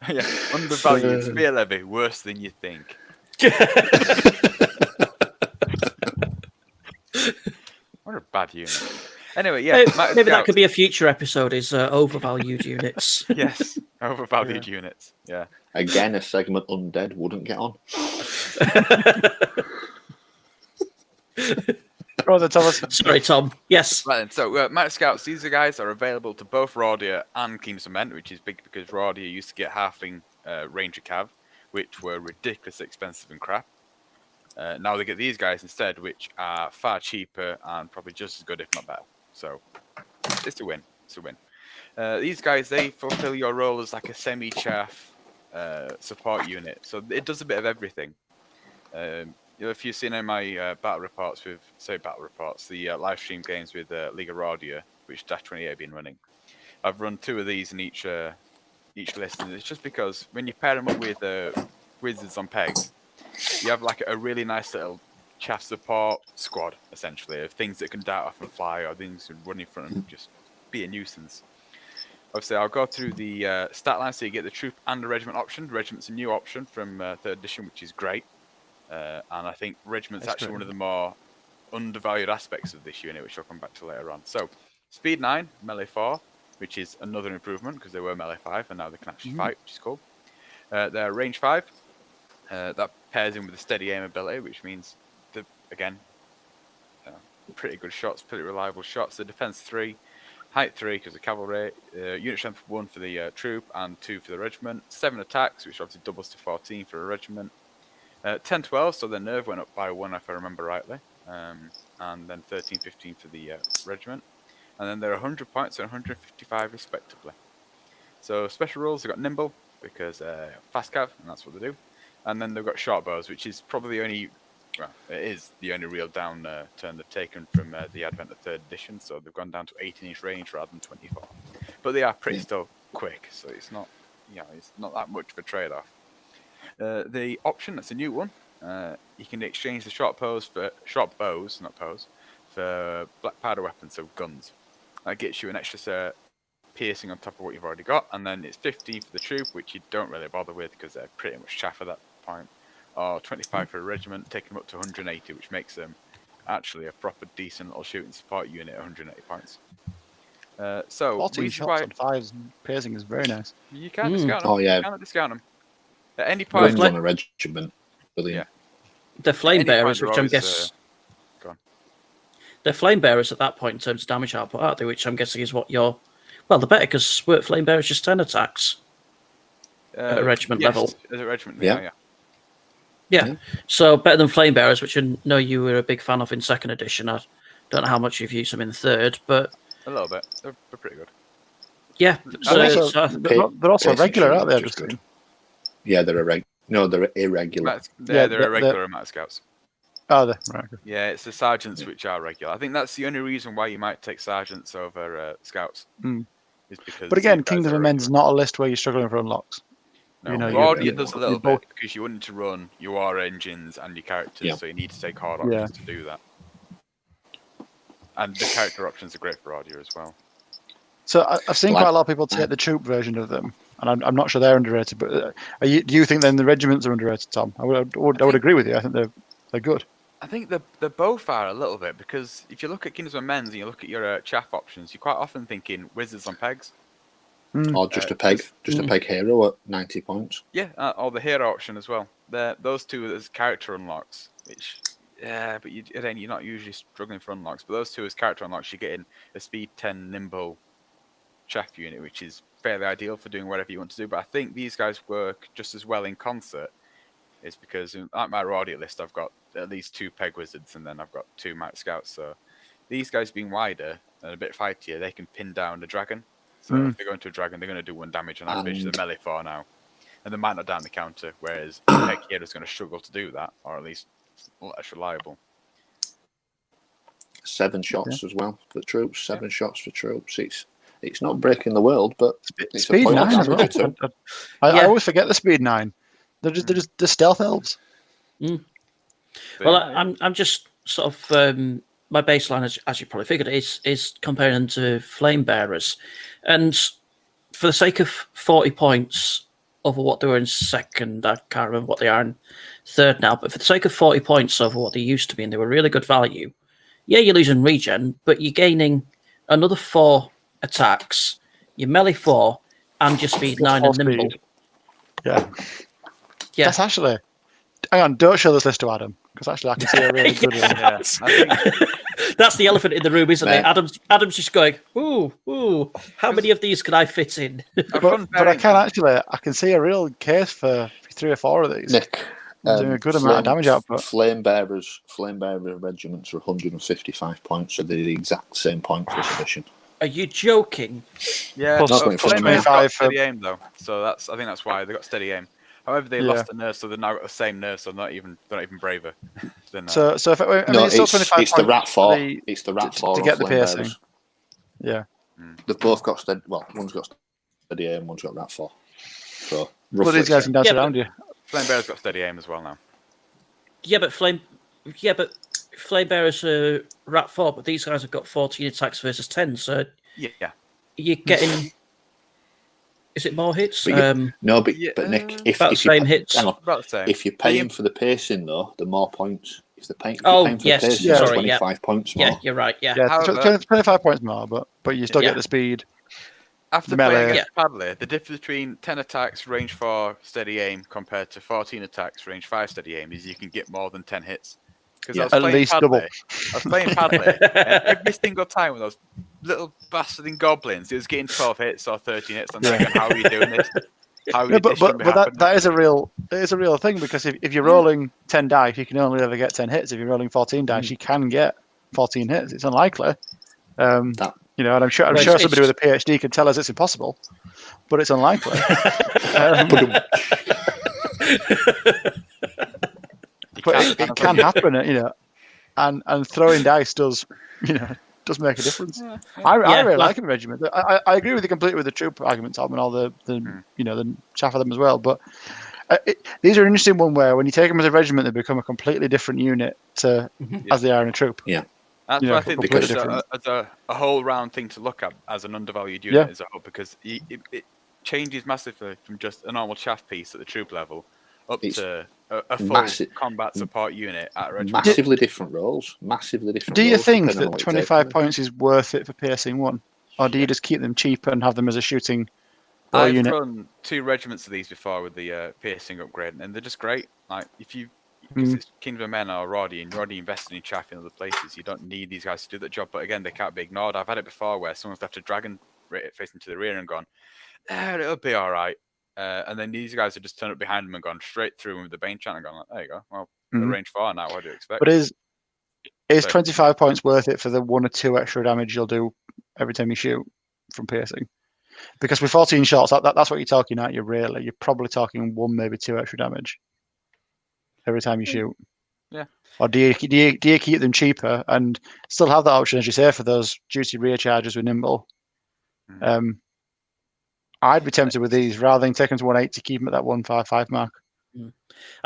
Yeah, undervalued spear levy, worse than you think. What a bad unit. Anyway, yeah, maybe that could be a future episode. Is overvalued units? Yes, overvalued units. Yeah. Again, a segment undead wouldn't get on. Go on then, Thomas. Sorry, Tom. Yes. Right then, so Mighty Scouts, these guys are available to both Rordia and Kingdoms of Men, which is big because Rordia used to get halving Ranger Cav, which were ridiculously expensive and crap. Now they get these guys instead, which are far cheaper and probably just as good, if not better. So it's a win. It's a win. These guys, they fulfill your role as like a semi-chaff support unit. So it does a bit of everything. If you've seen in my battle reports the live stream games with League of Rordia, which Dash 28 have been running, I've run 2 of these in each list, and it's just because when you pair them up with wizards on pegs, you have like a really nice little chaff support squad, essentially, of things that can dart off and fly, or things that run in front and just be a nuisance. Obviously, I'll go through the stat line, so you get the troop and the regiment option. The regiment's a new option from 3rd edition, which is great. And I think regiment's actually one of the more undervalued aspects of this unit, which I'll come back to later on. So, speed 9, melee 4, which is another improvement because they were melee 5 and now they can actually fight, which is cool. They're range 5. That pairs in with the steady aim ability, which means, again, pretty good shots, pretty reliable shots. The defense 3, height 3 because of cavalry, unit strength 1 for the troop and 2 for the regiment. 7 attacks, which obviously doubles to 14 for a regiment. 10-12, so their nerve went up by 1 if I remember rightly. And then 13-15 for the regiment. And then they're 100 points and 155 respectively. So special rules, they've got nimble because fast cav, and that's what they do. And then they've got short bows, which is probably the only, well, it is the only real down turn they've taken from the advent of 3rd edition. So they've gone down to 18-inch range rather than 24. But they are pretty still quick, so it's not, it's not that much of a trade-off. The option, that's a new one. You can exchange the short bows, for black powder weapons, so guns. That gets you an extra piercing on top of what you've already got, and then it's 15 for the troop, which you don't really bother with because they're pretty much chaff at that point, or 25 for a regiment, taking them up to 180, which makes them actually a proper decent little shooting support unit at 180 points. So 14 shots on 5s and piercing is very nice. You can't discount them. Oh, yeah. You cannot discount them. At any point, Guns on a regiment. Brilliant. Yeah. The flame bearers, which I'm always, guessing. go on. They're flame bearers at that point in terms of damage output, aren't they? Which I'm guessing is what you're. Well, the better because weren't flame bearers just 10 attacks at a regiment level? At a regiment, Yeah. Yeah. So better than flame bearers, which I know you were a big fan of in 2nd edition. I don't know how much you've used them in 3rd, but A little bit. They're pretty good. yeah. They're also regular, aren't they? Just Yeah, they're irregular. No, they're irregular. They're irregular amount of scouts. Oh, they're right. Yeah, it's the sergeants which are regular. I think that's the only reason why you might take sergeants over scouts. Is because But again, these guys Kingdom are of Men's regular. not a list where you're struggling for unlocks. No, you know, Rordia does a little both- bit because you want to run your war engines and your characters, Yeah. so you need to take hard options to do that. And the character options are great for Rordia as well. So I've seen quite a lot of people take the troop version of them, and I'm not sure they're underrated. But do you think then the regiments are underrated, Tom? I would agree with you. I think they're good. I think they both are a little bit because if you look at Kingdoms of Men's and you look at your chaff options, you're quite often thinking wizards on pegs. Or just a peg hero at 90 points. Yeah, or the hero option as well. Those two as character unlocks, which but you're not usually struggling for unlocks. But those two as character unlocks, you're getting a speed 10 nimble chaff unit, which is fairly ideal for doing whatever you want to do. But I think these guys work just as well in concert. Is because at my Rordia list, I've got at least 2 peg wizards, and then I've got 2 Mighty Scouts. So these guys being wider and a bit fightier, they can pin down the dragon. So if they go into a dragon, they're going to do 1 damage on average. They're melee 4 now, and they might not down the counter. Whereas a peg hero is going to struggle to do that, or at least less reliable. 7 shots as well for troops. 7 shots for troops. It's not breaking the world, but it's Speed a 9 as well. too. I always forget the speed 9. They're stealth elves. Well, I'm just sort of my baseline, as you probably figured, is comparing them to flame bearers, and for the sake of 40 points over what they were in second, I can't remember what they are in third now, but for the sake of 40 points over what they used to be, and they were really good value. Yeah, you're losing regen, but you're gaining another 4 attacks. You're melee 4, and your speed 9 and nimble. Yeah. Yeah. That's actually. Hang on, don't show this list to Adam, because actually I can see a really good one. Yeah, I think That's the elephant in the room, isn't it? Man. Adam's just going, ooh, how many of these can I fit in? But I can see a real case for 3 or 4 of these. Nick, Doing a good amount of damage output. Flame bearer regiments are 155 points, so they're the exact same points this edition. Are you joking? Yeah, Plus Not going for Flame me. Bear's got 25 for- steady aim though, so I think that's why they got steady aim. However, they lost the nerf, so they're now got the same nerf, so they're not even braver. Than, So if it's still 25 it's the rat points 4. for It's the rat 4 to get the Flame piercing. Bearers. Yeah. They've both got steady. Well, one's got steady aim, one's got rat 4. So But roughly these guys can dance Yeah, but- around you. Flame Bear's got steady aim as well now. Yeah, but flame bearers are rat 4, but these guys have got 14 attacks versus 10, so Yeah. you're getting. Is it more hits? But but Nick, if about you same hits. hang on, About the same. if you're paying for the piercing though, the more points. If you're paying Oh, for yes, the piercing, yeah. it's sorry, 25 points more. Yeah, you're right. Yeah. Yeah, However- 25 points more, but you still Yeah. get the speed. After Melee. playing against Padley, the difference between 10 attacks, range 4, steady aim, compared to 14 attacks, range 5, steady aim, is you can get more than 10 hits. Because Yeah. I was At playing least Padley, double. I was playing Padley, and every single time with those little bastarding goblins, it was getting 12 hits or 13 hits. I'm thinking, how are you doing this? How Yeah, did but this shouldn't be that happening? is a real thing, because if you're rolling 10 dice, you can only ever get 10 hits. If you're rolling 14 dice, you can get 14 hits. It's unlikely. That- And I'm sure Well, it's- somebody with a PhD can tell us it's impossible, but it's unlikely. But it can happen, and throwing dice does make a difference. I really like him in regiment. I agree with you completely with the troop argument, Tom, and all the chaff of them as well. But these are an interesting one where when you take them as a regiment, they become a completely different unit as they are in a troop. Yeah. That's Yeah, why I think completely because different. as a whole round thing to look at as an undervalued unit as a whole, because it changes massively from just a normal chaff piece at the troop level up It's to a full massive- combat support unit at a regiment. Massively different roles. Massively different. Do you roles, think depending on that what you 25 take. points is worth it for piercing 1? Or do you just keep them cheap and have them as a shooting bow I've unit? run 2 regiments of these before with the piercing upgrade, and they're just great. Like because it's Kingdom of Men or Roddy, and you're already investing in chaff in other places, you don't need these guys to do that job. But again, they can't be ignored. I've had it before where someone's left a dragon facing to the rear and gone, it'll be all right. And then these guys have just turned up behind them and gone straight through them with the Bane chant and gone, like, there you go. Well, the range 4 now. What do you expect? But is So- 25 points worth it for the 1 or 2 extra damage you'll do every time you shoot from piercing? Because with 14 shots, that's what you're talking at. You're probably talking 1, maybe 2 extra damage every time you shoot. Yeah. Or do you keep them cheaper and still have that option, as you say, for those juicy rear charges with nimble? I'd be tempted with these rather than taking them to 180 to keep them at that 155 mark I and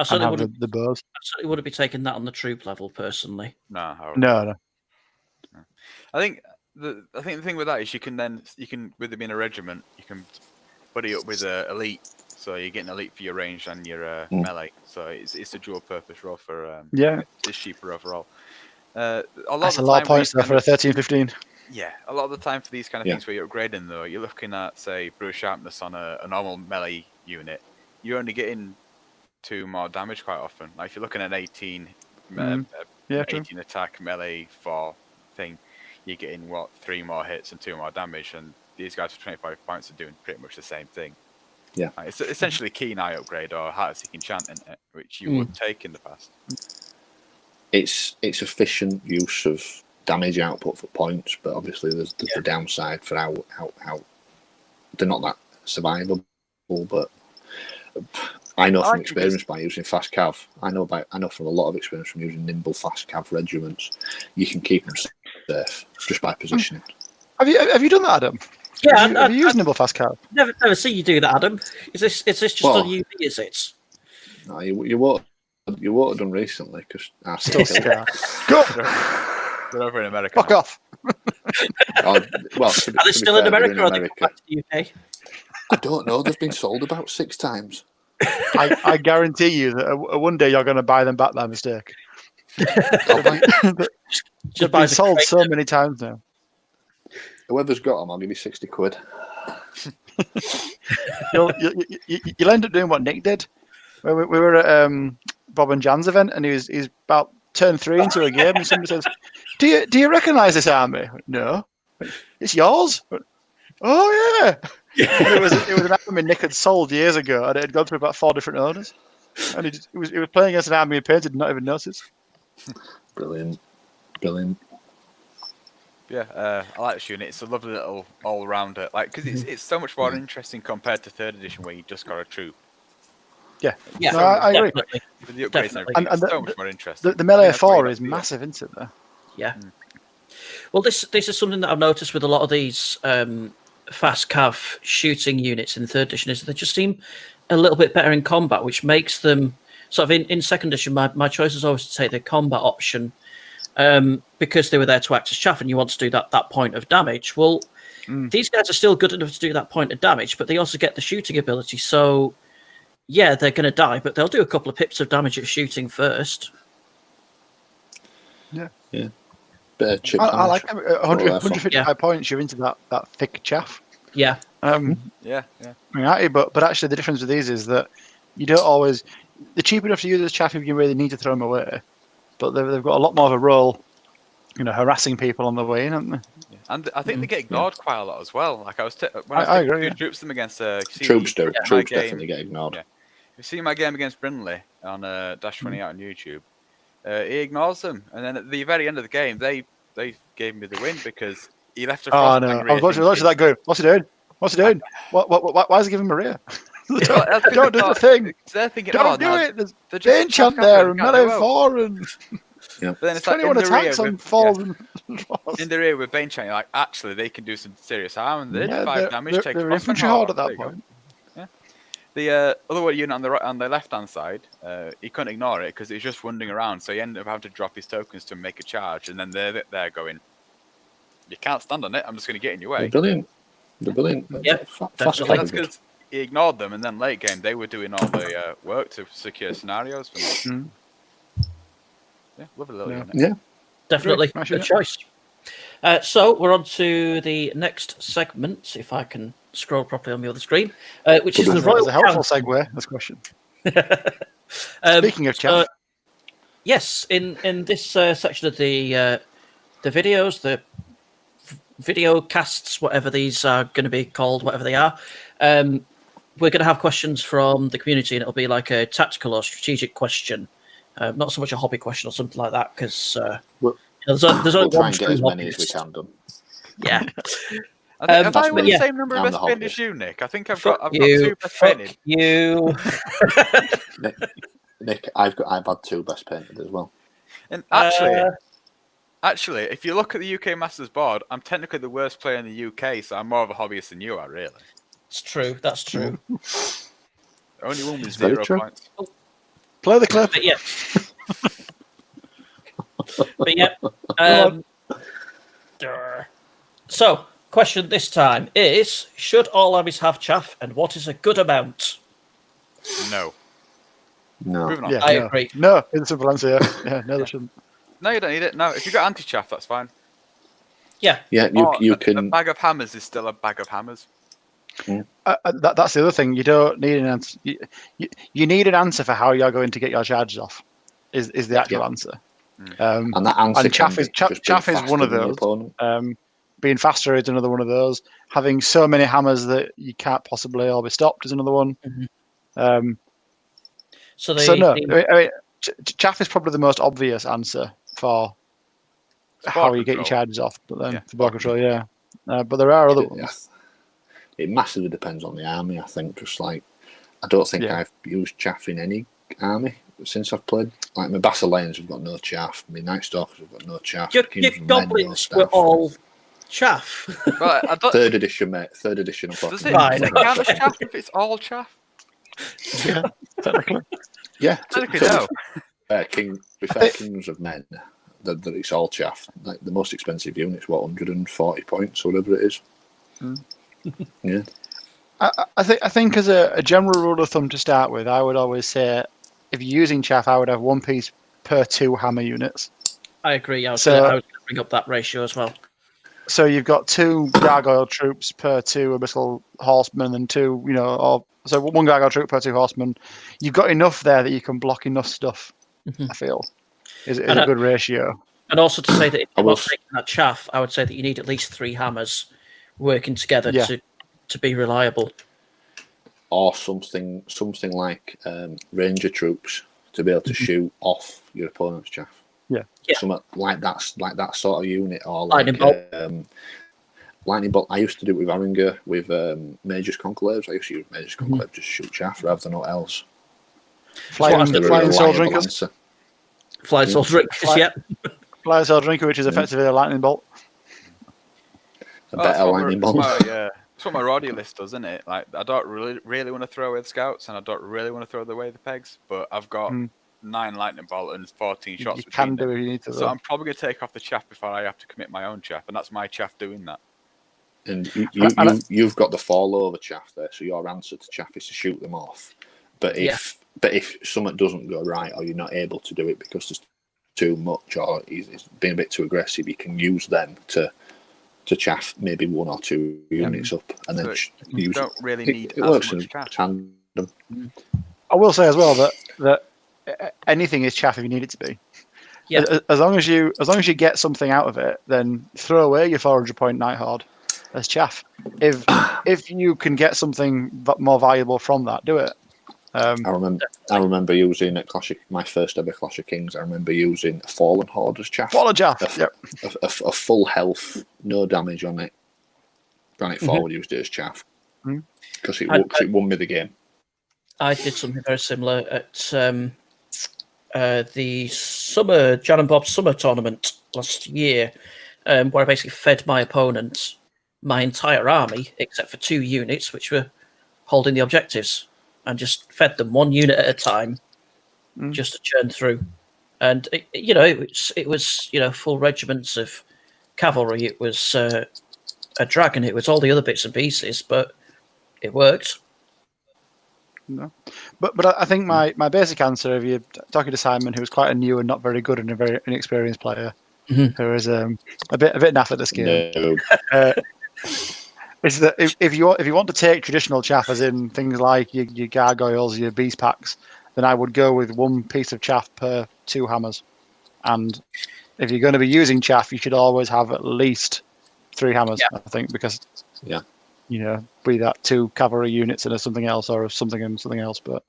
certainly have wouldn't. the bows. I certainly wouldn't be taking that on the troop level personally. No. I think the thing with that is you can with it being a regiment, you can buddy up with elite, so you're getting elite for your range and your melee. So it's a dual purpose role for it's cheaper overall. That's a lot of points there for a 13-15. Yeah, a lot of the time for these kind of things where you're upgrading though, you're looking at say brute sharpness on a normal melee unit. You're only getting 2 more damage quite often. Like if you're looking at 18 attack melee 4 thing, you're getting 3 more hits and 2 more damage, and these guys for 25 points are doing pretty much the same thing. Yeah, it's essentially keen eye upgrade or heart seeking chant in it, which you would take in the past. It's efficient use of damage output for points, but obviously there's the downside for how they're not that survivable. But I know from experience by using fast cav. I know from a lot of experience from using nimble fast cav regiments, you can keep them safe just by positioning. Have you done that, Adam? Yeah, have you used nimble fast cav? Never see you do that, Adam. Is this just on UV? Is it? No, you won't You would have done recently because I Still still scar. Go! They're over in America. Fuck now. off. Well, to be, Are they to be still in fair, they're America or are they come back to the UK? I don't know. They've been sold about 6 times. I guarantee you that one day you're going to buy them back by mistake. I'll buy, They've buy been the sold crate so of- many times now. whoever's got them, I'll give you 60 quid. You'll end up doing what Nick did. We were at Bob and Jan's event, and he's about turn 3 into a game, and somebody says, "Do you recognise this army?" I went, "No." "It's yours." I went, "Oh yeah." And it was an army Nick had sold years ago, and it had gone through about 4 different owners. And he was playing against an army he painted and not even noticed. Brilliant. Yeah, I like this unit. It's a lovely little all-rounder, because it's so much more interesting compared to 3rd edition where you just got a troop. Yeah, Yeah, no, I agree. definitely. With the upgrades and Definitely. everything, And it's so much more interesting. The melee I think that's why 4 you is like to do it. massive, isn't it? Though. Yeah. Well, this is something that I've noticed with a lot of these fast cav shooting units in 3rd edition is they just seem a little bit better in combat, which makes them sort of in 2nd edition. My choice is always to take the combat option because they were there to act as chaff, and you want to do that point of damage. Well, these guys are still good enough to do that point of damage, but they also get the shooting ability. So, yeah, they're going to die, but they'll do a couple of pips of damage at shooting first. Yeah. Bit of chip I like damage. 155 points. You're into that thick chaff. Yeah. Yeah. But actually, the difference with these is that you don't always. They're cheap enough to use as chaff if you really need to throw them away, but they've got a lot more of a role, harassing people on the way in, haven't they? Yeah. And I think they get ignored quite a lot as well. Like I agree, troops them against Troops do. my Troops game- definitely get ignored. Yeah. If you see my game against Brindley on Dash 20 out on YouTube, he ignores them, and then at the very end of the game, they gave me the win because he left a Oh frost no! I was watching that going. What's he doing? Why is he giving Maria? Don't do the thing. They're thinking, Don't do it. There's they're just enchant chaff there and cavalry, melee can't do 4 and But then it's like 21 in the rear attacks on with- 4 in the rear with Bane Chant, like actually they can do some serious harm, and they did 5 damage. Take they're off infantry and horde half. at that There you go. point. The other unit on the left hand side, he couldn't ignore it because it was just wandering around, so he ended up having to drop his tokens to make a charge, and then they're going, "You can't stand on it. I'm just going to get in your way." They're brilliant. Yeah, Fast definitely. cavalry That's good. because he ignored them, and then late game they were doing all the work to secure scenarios for them. Yeah, lovely little unit. Yeah. Definitely. Nice Good unit. choice. So we're on to the next segment, see if I can scroll properly on the other screen, which is the That's Royal a helpful Council. segue. This question. Um, Speaking of so, chat, yes, in this section of the videos, the video casts, whatever these are going to be called, whatever they are, we're going to have questions from the community, and it'll be like a tactical or strategic question, not so much a hobby question or something like that, because there's We'll only try one and get true as many as we hobbyist. can done. Yeah. Have I That's won me. the same number of I'm best the painted as hobbyist. you, Nick? I think I've Fuck got you. 2 best Fuck painted. you. Nick, I've had 2 best painted as well. And actually, if you look at the UK Masters board, I'm technically the worst player in the UK, so I'm more of a hobbyist than you are, really. It's true. That's true. Only one with very 0 true. points. play the clip. But yeah. But yeah. So, question this time is: should all armies have chaff, and what is a good amount? No. No. Moving on. Yeah, I no. agree. No, it's a simple answer. Yeah, no, they shouldn't. No, you don't need it. No, if you got anti-chaff, that's fine. Yeah. Yeah, you can. A bag of hammers is still a bag of hammers. That's the other thing. You don't need an answer. You need an answer for how you're going to get your charges off. Is the actual answer. And that answer and chaff can is be just chaff being is one of faster than your those. opponent. Being faster is another one of those. Having so many hammers that you can't possibly all be stopped is another one. So chaff is probably the most obvious answer for how you get your charges off. But then for ball control, yeah. But there are other ones. It massively depends on the army, I think. Just like, I don't think I've used chaff in any army since I've played. Like, my Basileans have got no chaff. My Night Stalkers have got no chaff. Your Kings of Men, goblins no were staff. all chaff. But I don't, 3rd edition, mate. 3rd edition. does it Fine. count as chaff if it's all chaff? Yeah, technically. Yeah, Technically, no. Kings of Men, that it's all chaff. Like the most expensive unit's 140 points or whatever it is. Yeah. I think as a general rule of thumb to start with, I would always say if you're using chaff, I would have one piece per 2 hammer units. I agree. I was going to bring up that ratio as well. So you've got 2 gargoyle troops per 2 abyssal horsemen, and 2, so 1 gargoyle troop per 2 horsemen. You've got enough there that you can block enough stuff. I feel is a good ratio. And also to say that if you're taking that chaff, I would say that you need at least 3 hammers working together to be reliable. Or something like ranger troops to be able to shoot off your opponent's chaff. Yeah. Something like that sort of unit, or Lightning bolt. Lightning bolt. I used to do it with Aringer with Mage's Conclaves. I used to use Mage's Conclave to shoot chaff rather than what else. Flying Soul Drinkers. Flying Soul Drinkers, yep. Flying Soul Drinker, which is effectively a lightning bolt. A better lightning bolt. That's what my Roddy list does, isn't it? Like, I don't really want to throw away the scouts, and I don't really want to throw away the pegs, but I've got 9 lightning bolt and 14 shots. You can do it if you need to. So I'm probably going to take off the chaff before I have to commit my own chaff, and that's my chaff doing that. And you've got the fall over chaff there, so your answer to chaff is to shoot them off. But if something doesn't go right, or you're not able to do it because there's too much, or he's being a bit too aggressive, you can use them to chaff maybe 1 or 2 units up, and then you don't really need it works in tandem. I will say as well that anything is chaff if you need it to be. Yeah. As long as you get something out of it, then throw away your 400-point Night Horde as chaff. If you can get something more valuable from that, do it. I remember using my first ever Clash of Kings. I remember using a Fallen Horde as chaff. Fallen chaff. A full health, no damage on it. Ran it forward, used it as chaff because it won me the game. I did something very similar at the summer Jan and Bob summer tournament last year, where I basically fed my opponent my entire army except for 2 units, which were holding the objectives. And just fed them 1 unit at a time, just to churn through. And it was full regiments of cavalry. It was a dragon. It was all the other bits and pieces, but it worked. No, but I think my basic answer, if you're talking to Simon, who's quite a new and not very good and a very inexperienced player, who is a bit naff at this game. No. Is that if you want to take traditional chaff, as in things like your gargoyles, your beast packs, then I would go with 1 piece of chaff per 2 hammers. And if you're going to be using chaff, you should always have at least 3 hammers. I think because be that 2 cavalry units and something else, or something and something else. But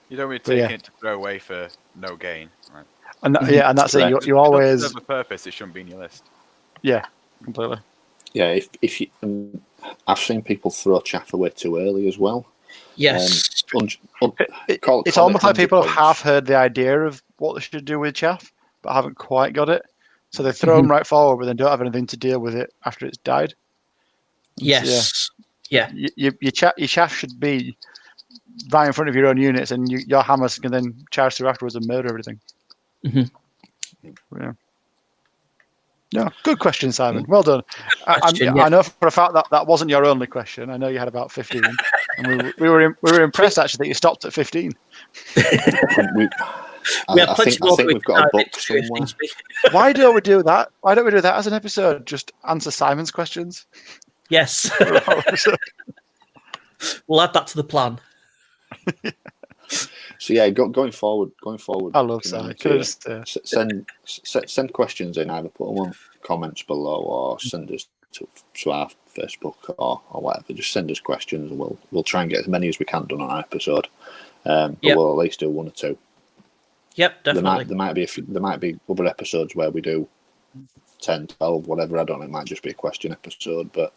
you don't really take it to throw away for no gain, right? And and that's it. You always serve a purpose. It shouldn't be in your list. Yeah, completely. Yeah, if you, I've seen people throw chaff away too early as well. Yes, it's almost like people have half heard the idea of what they should do with chaff, but haven't quite got it. So they throw them right forward, but then don't have anything to deal with it after it's died. Yes, your chaff should be right in front of your own units, and your hammers can then charge through afterwards and murder everything. Yeah. No, good question, Simon. Well done. I know for a fact that wasn't your only question. I know you had about 15, and we were impressed actually that you stopped at 15. I think we've got a book somewhere. Why don't we do that? Why don't we do that as an episode? Just answer Simon's questions. Yes. We'll add that to the plan. So yeah, going forward. I love Simon. Send questions in. Either put them on comments below, or send us to our Facebook or whatever. Just send us questions, and we'll try and get as many as we can done on our episode. But we'll at least do 1 or 2. Yep, definitely. There might be other episodes where we do 10, 12, whatever. I don't know. It might just be a question episode. But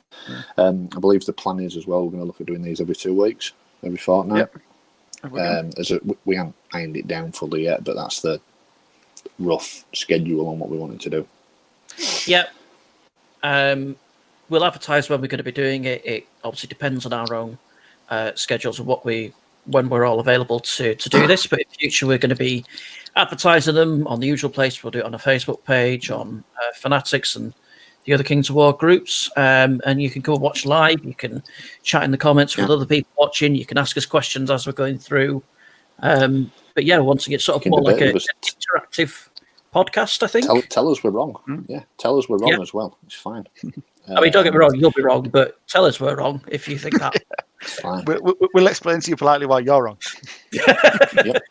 I believe the plan is as well. We're going to look at doing these every 2 weeks, every fortnight. Yep. We haven't ironed it down fully yet, but that's the rough schedule on what we wanted to do. Yep. We'll advertise when we're going to be doing it. It obviously depends on our own schedules and what we when we're all available to do this. But in future, we're going to be advertising them on the usual place. We'll do it on a Facebook page, on Fanatics and the other Kings of War groups. And you can come and watch live. You can chat in the comments with other people watching. You can ask us questions as we're going through. But yeah, wanting it sort of more like an interactive podcast, I think. Tell us we're wrong. Yeah, tell us we're wrong as well. It's fine. I mean, don't get me wrong, you'll be wrong, but tell us we're wrong if you think that. It's fine. We'll explain to you politely why you're wrong. Yep.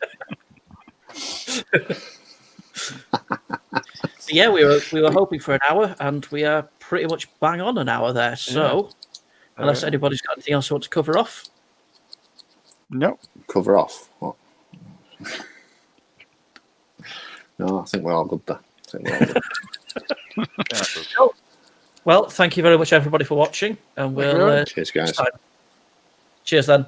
Yeah, we were hoping for an hour, and we are pretty much bang on an hour there. So, unless anybody's got anything else they want to cover off. No. Cover off? What? No, I think we're all good there. Well, thank you very much, everybody, for watching, and we'll cheers, guys. Cheers, then.